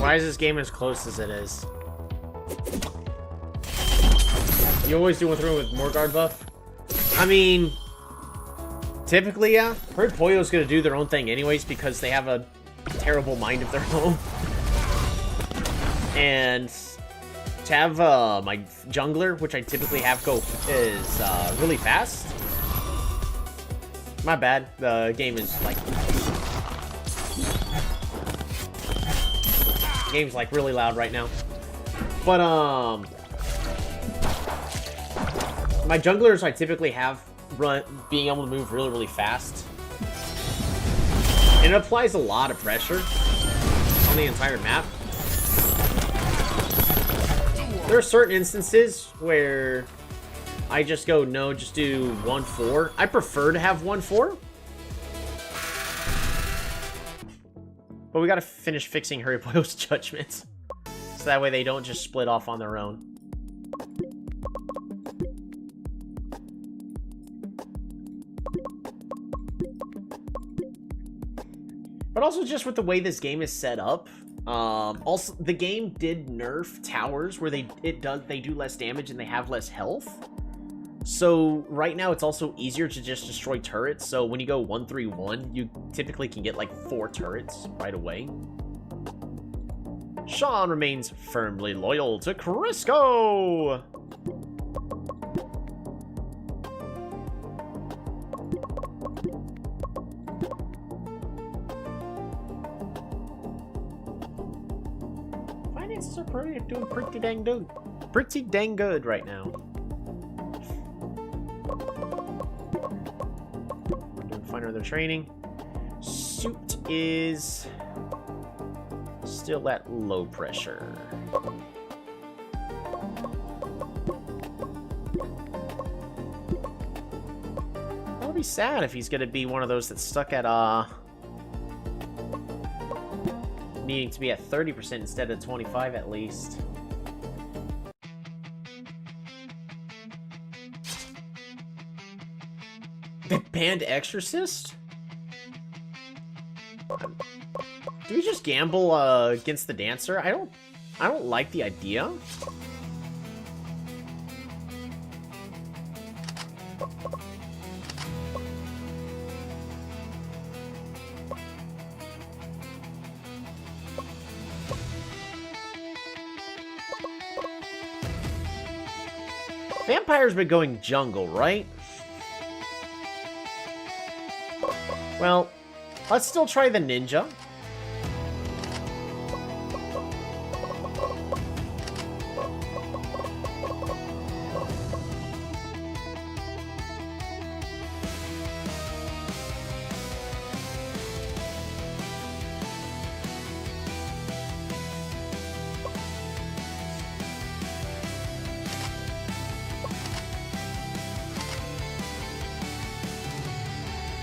Why is this game as close as it is? You always do one through with more guard buff? I mean, typically, yeah. Herd Pollo's gonna do their own thing anyways because they have a terrible mind of their own. And to have my jungler, which I typically have go, is really fast. My bad. The game is like... game's like really loud right now. But my junglers I typically have being able to move really fast. And it applies a lot of pressure on the entire map. There are certain instances where I just go, no, just do 1-4. I prefer to have 1-4. But we gotta finish fixing Harry Pollo's judgments. So that way they don't just split off on their own. But also just with the way this game is set up. Also, the game did nerf towers where they do less damage and they have less health. So right now it's also easier to just destroy turrets. So when you go 1-3-1, you typically can get like 4 turrets right away. Sean remains firmly loyal to Crisco. Finances are doing pretty dang good. Pretty dang good right now. Doing fine with their training. Suit is still at low pressure. I'll be sad if he's gonna be one of those that's stuck at needing to be at 30% instead of 25 at least. They banned Exorcist? Do we just gamble against the dancer? I don't like the idea. Vampire's been going jungle, right? Well, let's still try the ninja.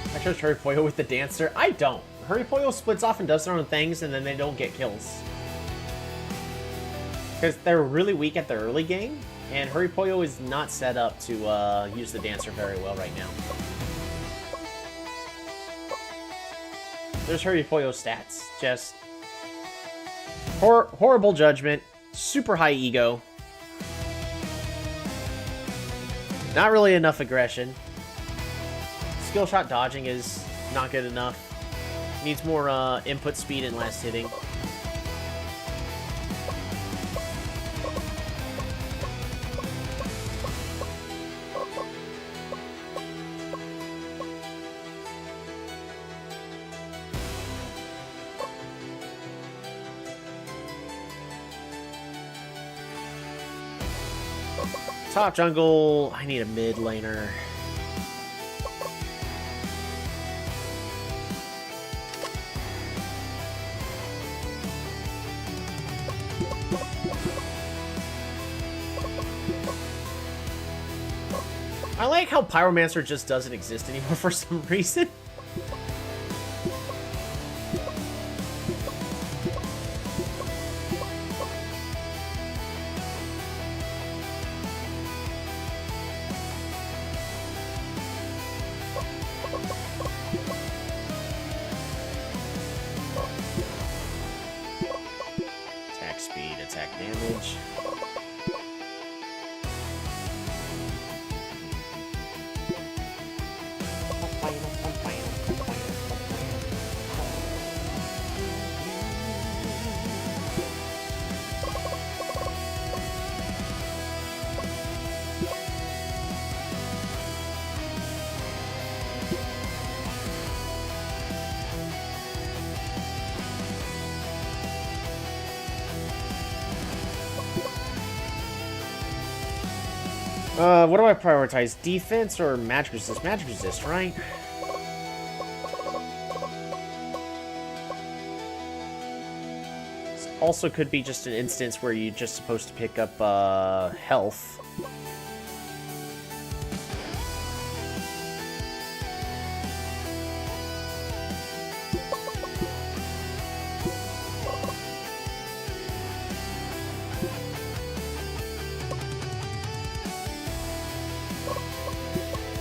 I trust Hurry Poyo with the dancer. I don't. Hurry Poyo splits off and does their own things, and then they don't get kills. Because they're really weak at the early game, and Hurry Poyo is not set up to use the dancer very well right now. There's Hurry Poyo stats. Just horrible judgment, super high ego, not really enough aggression. Skill shot dodging is not good enough. Needs more input speed and last hitting. Top jungle, I need a mid laner. I like how Pyromancer just doesn't exist anymore for some reason. Attack speed, attack damage. What do I prioritize? Defense or magic resist? Magic resist, right? This also could be just an instance where you're just supposed to pick up health.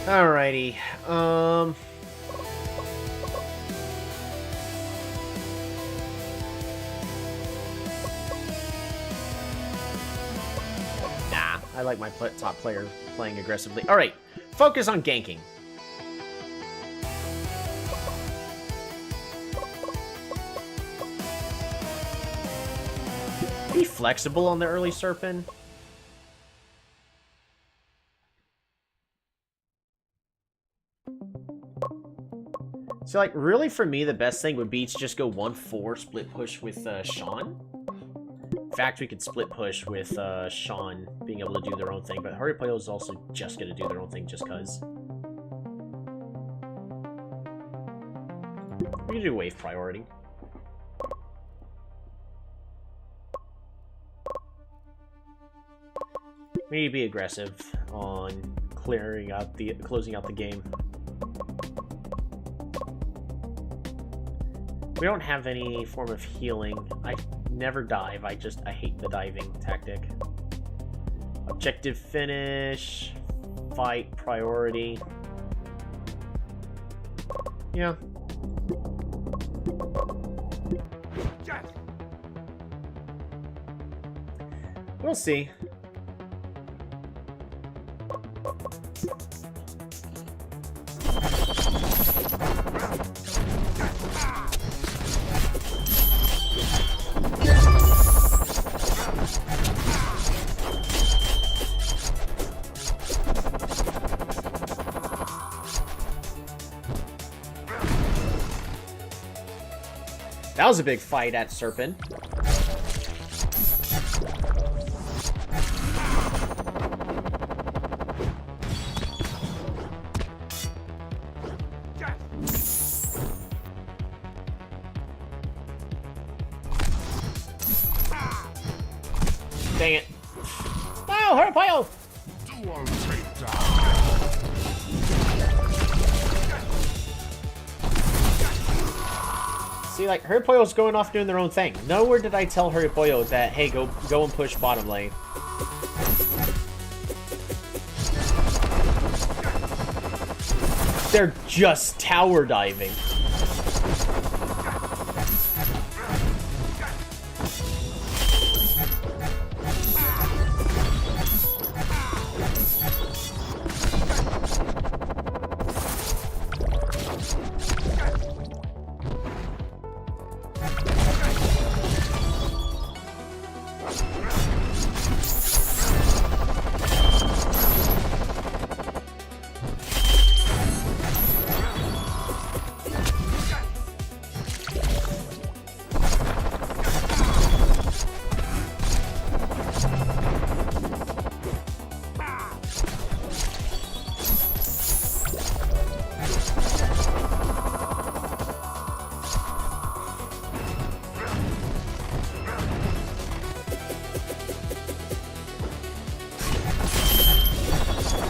Alrighty, nah, I like my top player playing aggressively. Alright, focus on ganking. be flexible on the early Serpent. So, like, really for me, the best thing would be to just go 1-4 split push with Sean. In fact, we could split push with Sean being able to do their own thing, but Hurry Puyo is also just going to do their own thing just because. We can do wave priority. We need to be aggressive on closing out the game. We don't have any form of healing. I never dive. I hate the diving tactic. Objective finish. Fight priority. Yeah. We'll see. That was a big fight at Serpent. Dang it. No, hurry, Pio! See, like, Hurry Puyo's going off doing their own thing. Nowhere did I tell Hurry Puyo that, hey, go and push bottom lane. They're just tower diving.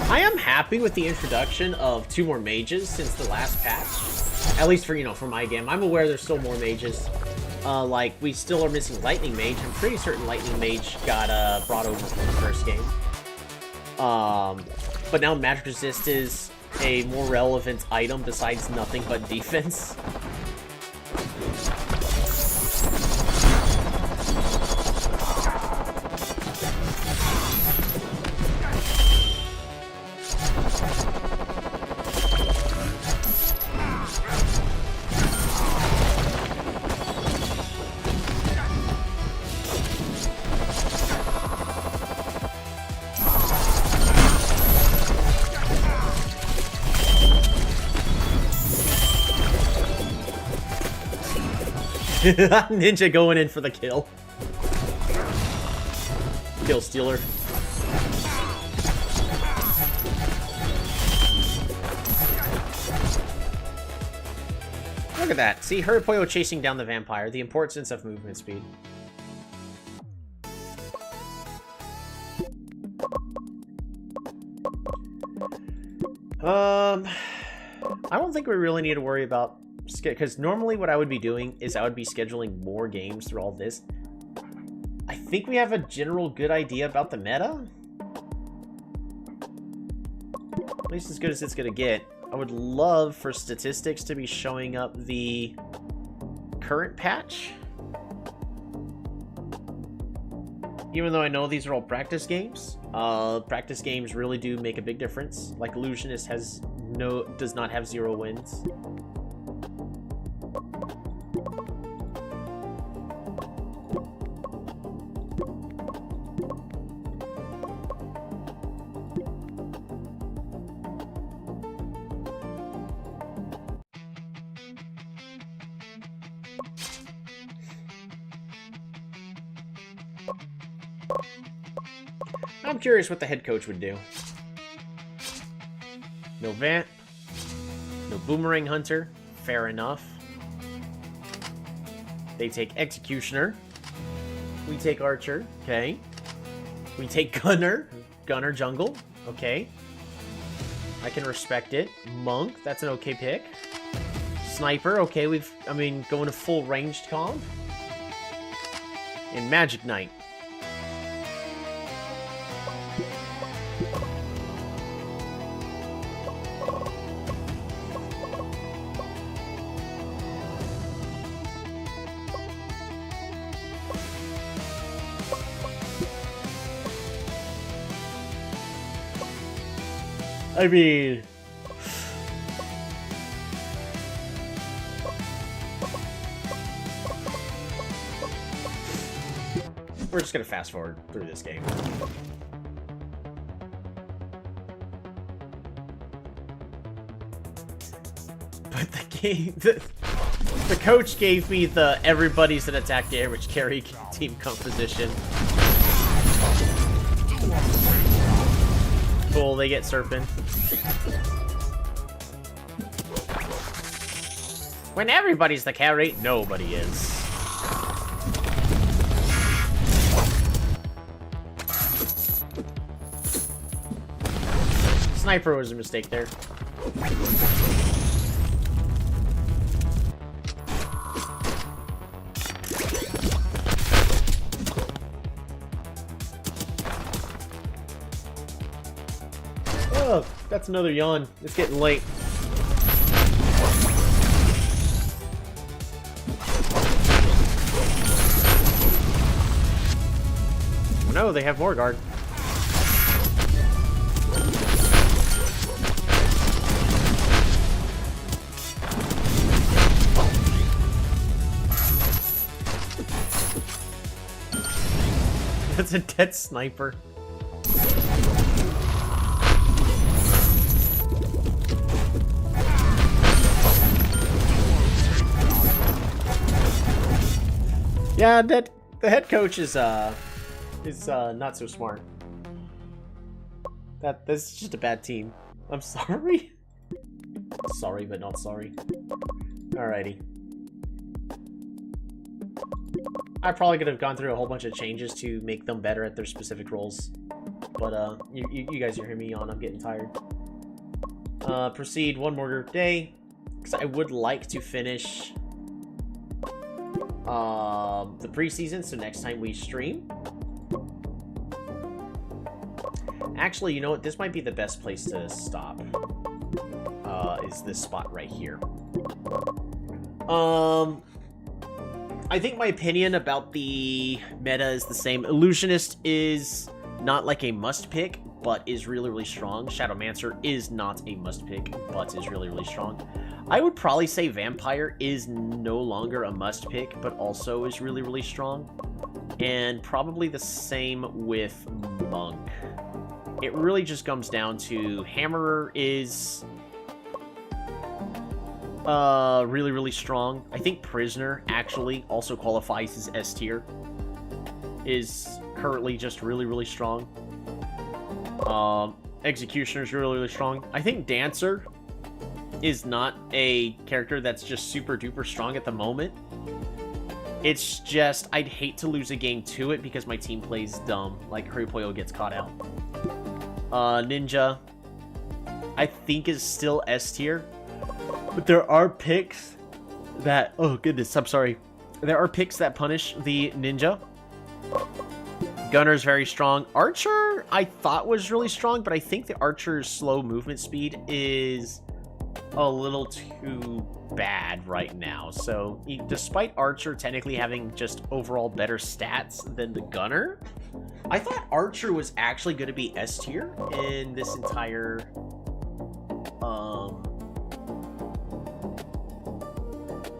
I am happy with the introduction of 2 more mages since the last patch. At least for, for my game. I'm aware there's still more mages. Like, we still are missing Lightning Mage. I'm pretty certain Lightning Mage got brought over from the first game. But now Magic Resist is a more relevant item besides nothing but defense. Ninja going in for the kill. Kill stealer. Look at that. See, Hurry Puyo chasing down the vampire. The importance of movement speed. I don't think we really need to worry about... Because normally what I would be doing is I would be scheduling more games through all this. I think we have a general good idea about the meta. At least as good as it's going to get. I would love for statistics to be showing up the current patch. Even though I know these are all practice games. Practice games really do make a big difference. Like Illusionist does not have 0 wins. I'm curious what the head coach would do. No Vamp. No Boomerang Hunter. Fair enough. They take Executioner. We take Archer. Okay. We take Gunner. Gunner Jungle. Okay. I can respect it. Monk. That's an okay pick. Sniper. Okay, going to full ranged comp. And Magic Knight. I mean... We're just gonna fast forward through this game. But the game... The coach gave me the everybody's an attack damage carry team composition. Cool, they get Serpent. When everybody's the carry, nobody is. Sniper was a mistake there. Oh, that's another yawn. It's getting late. Oh, no, they have more guard. That's a dead sniper. Yeah, the head coach is not so smart. That's just a bad team. I'm sorry. Sorry, but not sorry. Alrighty. I probably could have gone through a whole bunch of changes to make them better at their specific roles. But, you guys hear me yawn. I'm getting tired. Proceed one more day. Because I would like to finish the preseason, so next time we stream. Actually, you know what? This might be the best place to stop. Is this spot right here. I think my opinion about the meta is the same. Illusionist is not like a must-pick, but is really, really strong. Shadowmancer is not a must-pick, but is really, really strong. I would probably say Vampire is no longer a must-pick, but also is really, really strong. And probably the same with Monk. It really just comes down to Hammerer is really, really strong. I think Prisoner actually also qualifies as S tier. Is currently just really, really strong. Executioner is really, really strong. I think Dancer is not a character that's just super duper strong at the moment. It's just, I'd hate to lose a game to it because my team plays dumb. Like, Huripoyo gets caught out. Ninja, I think is still S tier. But there are picks that... Oh, goodness, I'm sorry. There are picks that punish the Ninja. Gunner's very strong. Archer, I thought was really strong, but I think the Archer's slow movement speed is a little too bad right now. So, despite Archer technically having just overall better stats than the Gunner, I thought Archer was actually going to be S tier in this entire...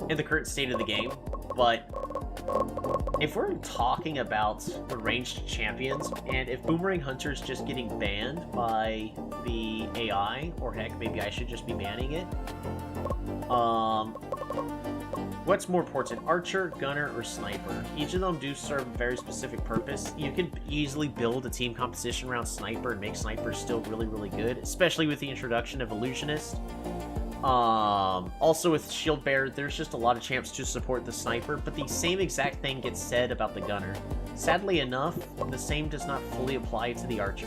in the current state of the game, but if we're talking about the ranged champions, and if Boomerang Hunter's just getting banned by the AI, or heck, maybe I should just be banning it, What's more important, archer, gunner, or sniper? Each of them do serve a very specific purpose. You can easily build a team composition around sniper and make sniper still really, really good, especially with the introduction of illusionist. Also with shield bearer, there's just a lot of champs to support the sniper, but the same exact thing gets said about the gunner. Sadly enough, the same does not fully apply to the archer.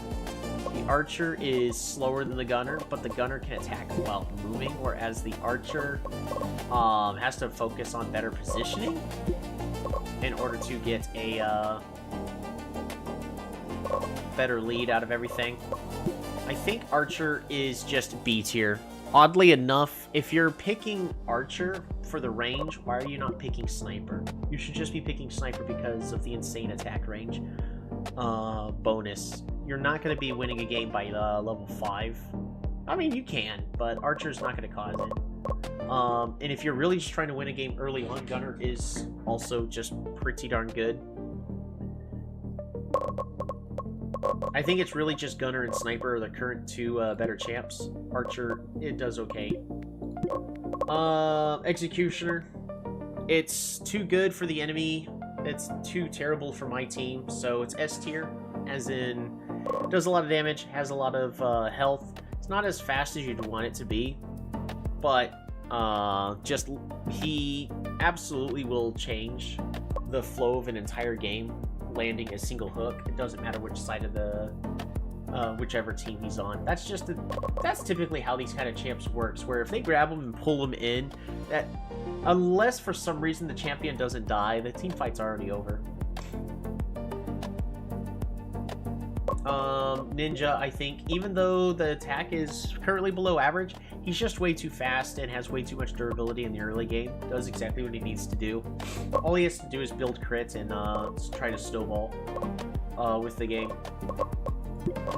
The archer is slower than the gunner, but the gunner can attack while moving, whereas the archer has to focus on better positioning in order to get a better lead out of everything. I think archer is just B tier. Oddly enough, if you're picking archer for the range, why are you not picking sniper? You should just be picking sniper because of the insane attack range bonus. You're not going to be winning a game by level 5. I mean, you can, but archer's not going to cause it. And if you're really just trying to win a game early on, gunner is also just pretty darn good. I think it's really just gunner and sniper are the current two better champs. Archer, it does okay. Executioner, it's too good for the enemy. It's too terrible for my team, so it's S tier, as in does a lot of damage, has a lot of health. It's not as fast as you'd want it to be, but just he absolutely will change the flow of an entire game, landing a single hook. It doesn't matter which side of the whichever team he's on. That's typically how these kind of champs works, where if they grab them and pull them in, that unless for some reason the champion doesn't die, the team fight's already over. Ninja, I think, even though the attack is currently below average, he's just way too fast and has way too much durability in the early game. Does exactly what he needs to do. All he has to do is build crits and try to snowball with the game.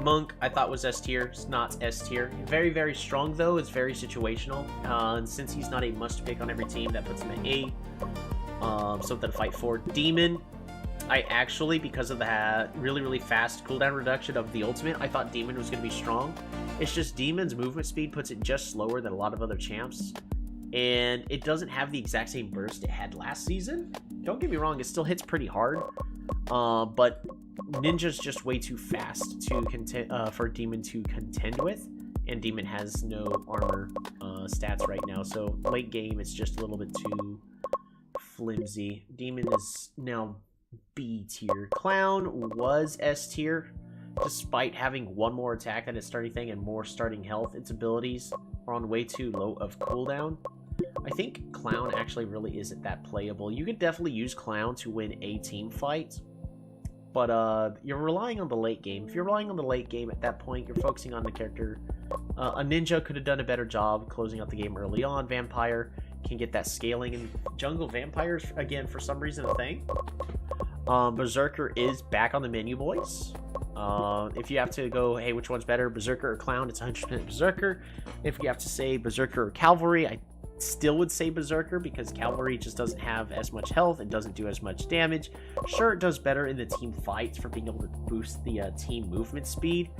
Monk, I thought was S tier. It's not S tier. Very, very strong, though. It's very situational. And since he's not a must-pick on every team, that puts him at A. Something to fight for. Demon, I actually, because of the really, really fast cooldown reduction of the ultimate, I thought Demon was going to be strong. It's just Demon's movement speed puts it just slower than a lot of other champs. And it doesn't have the exact same burst it had last season. Don't get me wrong, it still hits pretty hard. But Ninja's just way too fast to for Demon to contend with. And Demon has no armor stats right now. So late game, it's just a little bit too flimsy. Demon is now B tier. Clown was S tier, despite having one more attack than its starting thing and more starting health. Its abilities are on way too low of cooldown. I think Clown actually really isn't that playable. You could definitely use Clown to win a team fight, but you're relying on the late game. If you're relying on the late game, at that point, you're focusing on the character. A Ninja could have done a better job closing out the game early on. Vampire can get that scaling, and jungle vampires, again, for some reason, a thing. Berserker is back on the menu, boys. If you have to go, hey, which one's better, Berserker or Clown, it's 100% Berserker. If you have to say Berserker or Cavalry, I still would say Berserker, because Cavalry just doesn't have as much health and doesn't do as much damage. Sure, it does better in the team fights for being able to boost the team movement speed.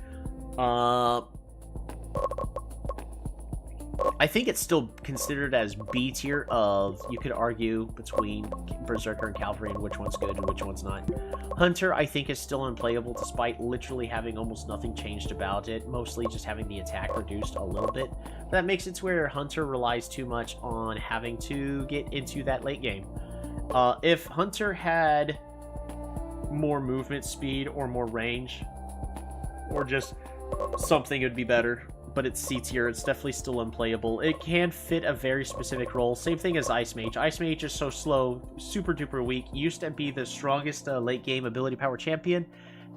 I think it's still considered as B tier of, you could argue between Berserker and Cavalry and which one's good and which one's not. Hunter, I think, is still unplayable despite literally having almost nothing changed about it, mostly just having the attack reduced a little bit. But that makes it to where Hunter relies too much on having to get into that late game. If Hunter had more movement speed or more range, or just something, it would be better. But it's C tier. It's definitely still unplayable. It can fit a very specific role. Same thing as Ice Mage. Ice Mage is so slow, super duper weak. Used to be the strongest late game ability power champion.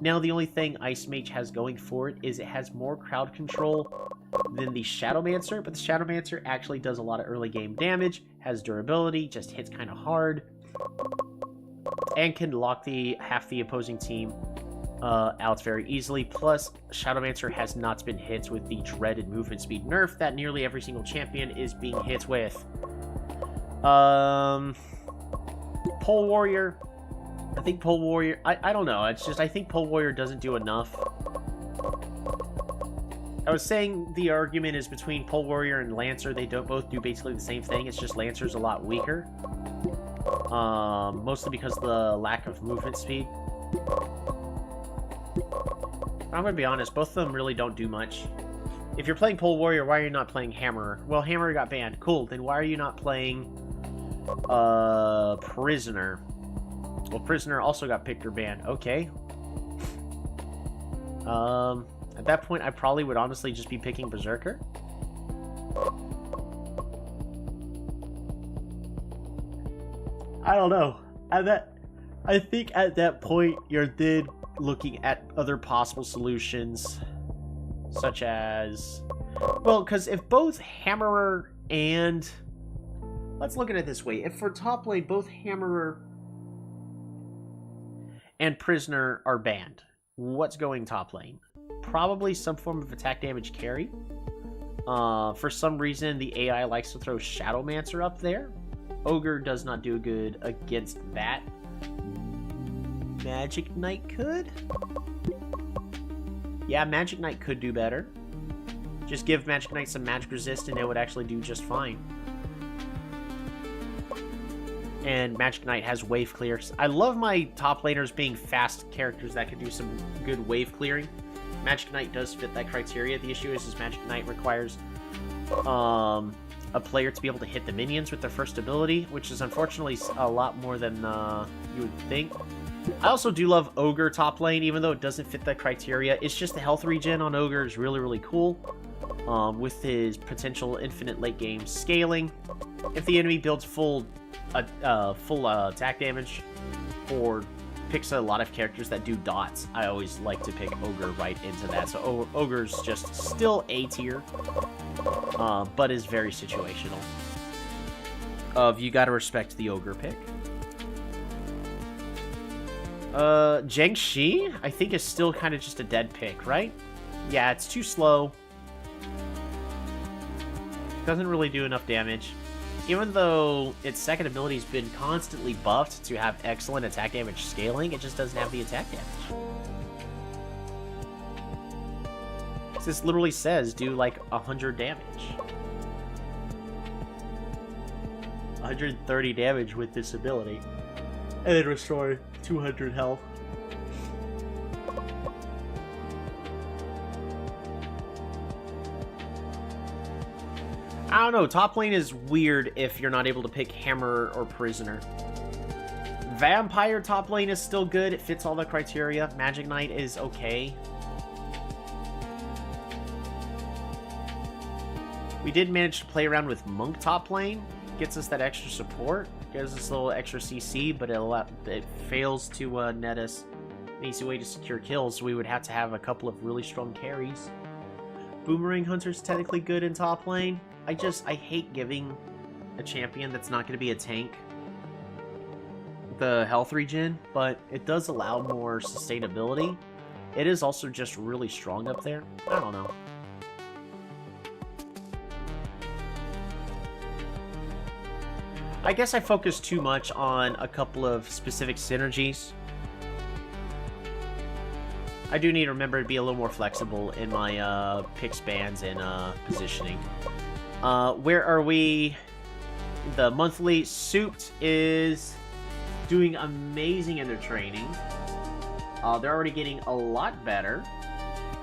Now the only thing Ice Mage has going for it is it has more crowd control than the Shadowmancer, but the Shadowmancer actually does a lot of early game damage, has durability, just hits kind of hard, and can lock half the opposing team out very easily. Plus, Shadowmancer has not been hit with the dreaded movement speed nerf that nearly every single champion is being hit with. Pole Warrior. I think Pole Warrior... I don't know. It's just, I think Pole Warrior doesn't do enough. I was saying the argument is between Pole Warrior and Lancer. They both do basically the same thing. It's just Lancer's a lot weaker. Mostly because of the lack of movement speed. I'm gonna be honest, both of them really don't do much. If you're playing Pole Warrior, why are you not playing Hammerer? Well, Hammerer got banned. Cool, then why are you not playing Prisoner? Well, Prisoner also got picked or banned. Okay. At that point, I probably would honestly just be picking Berserker. I don't know. I think at that point, you're then looking at other possible solutions, such as, well, because if both Hammerer and, let's look at it this way, if for top lane, both Hammerer and Prisoner are banned, what's going top lane? Probably some form of attack damage carry. For some reason, the AI likes to throw Shadowmancer up there. Ogre does not do good against that. Magic Knight could? Yeah, Magic Knight could do better. Just give Magic Knight some magic resist and it would actually do just fine. And Magic Knight has wave clears. I love my top laners being fast characters that can do some good wave clearing. Magic Knight does fit that criteria. The issue is Magic Knight requires a player to be able to hit the minions with their first ability, which is unfortunately a lot more than you would think. I also do love Ogre top lane, even though it doesn't fit that criteria. It's just the health regen on Ogre is really, really cool. With his potential infinite late game scaling. If the enemy builds full attack damage or picks a lot of characters that do dots, I always like to pick Ogre right into that. So Ogre's just still A tier, but is very situational. You gotta respect the Ogre pick. Zheng Shi, I think, is still kind of just a dead pick, right? Yeah, it's too slow. Doesn't really do enough damage. Even though its second ability's been constantly buffed to have excellent attack damage scaling, it just doesn't have the attack damage. This literally says do like 100 damage. 130 damage with this ability. And then restore 200 health. I don't know, top lane is weird if you're not able to pick Hammer or Prisoner. Vampire top lane is still good, it fits all the criteria. Magic Knight is okay. We did manage to play around with Monk top lane. Gets us that extra support, gives us a little extra CC, but it fails to net us an easy way to secure kills, so we would have to have a couple of really strong carries. Boomerang Hunter's technically good in top lane. I hate giving a champion that's not going to be a tank the health regen, but it does allow more sustainability. It is also just really strong up there. I don't know. I guess I focus too much on a couple of specific synergies. I do need to remember to be a little more flexible in my picks, bans, and positioning. Where are we? The monthly Souped is doing amazing in their training. They're already getting a lot better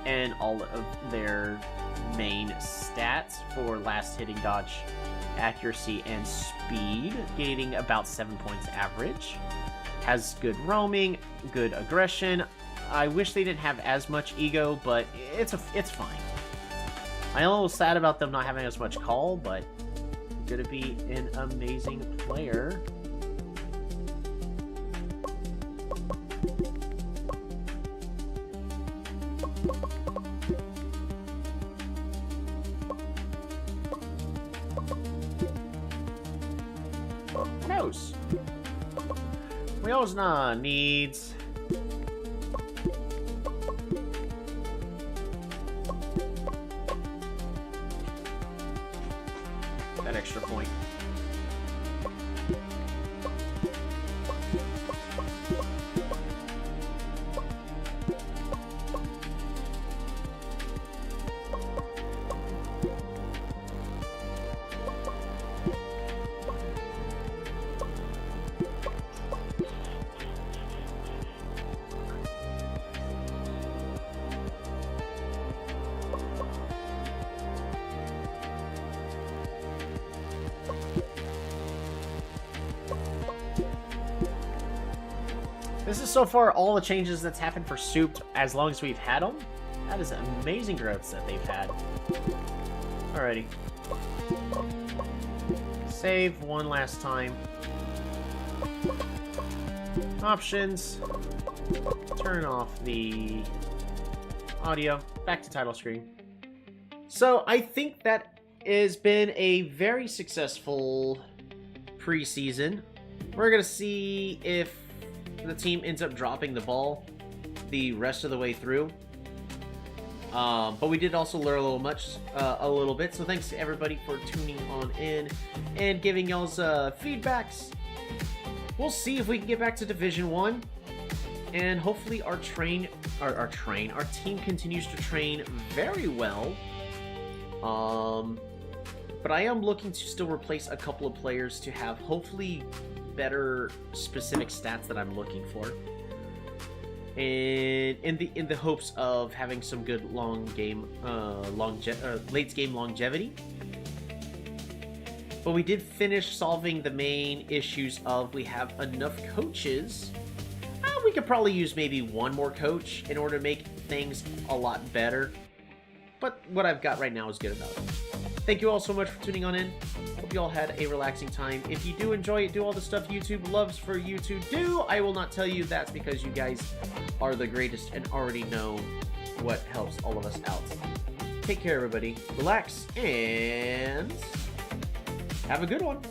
in all of their main stats for last hitting dodge, accuracy, and speed, gaining about 7 points average. Has good roaming, good aggression. I wish they didn't have as much ego, but it's fine. I'm a little sad about them not having as much call, but gonna be an amazing player. Who knows? We always needs. That extra point. This is so far all the changes that's happened for Soup as long as we've had them. That is amazing growths that they've had. Alrighty. Save one last time. Options. Turn off the audio. Back to title screen. So I think that has been a very successful preseason. We're going to see if the team ends up dropping the ball the rest of the way through. But we did also learn a little bit. So thanks to everybody for tuning on in and giving y'all's feedbacks. We'll see if we can get back to Division 1. And hopefully our team continues to train very well. But I am looking to still replace a couple of players to have hopefully better specific stats that I'm looking for. And in the hopes of having some good late game longevity. But we did finish solving the main issues of we have enough coaches. We could probably use maybe one more coach in order to make things a lot better. But what I've got right now is good enough. Thank you all so much for tuning on in. Hope you all had a relaxing time. If you do enjoy it, do all the stuff YouTube loves for you to do. I will not tell you that's because you guys are the greatest and already know what helps all of us out. Take care, everybody. Relax and have a good one.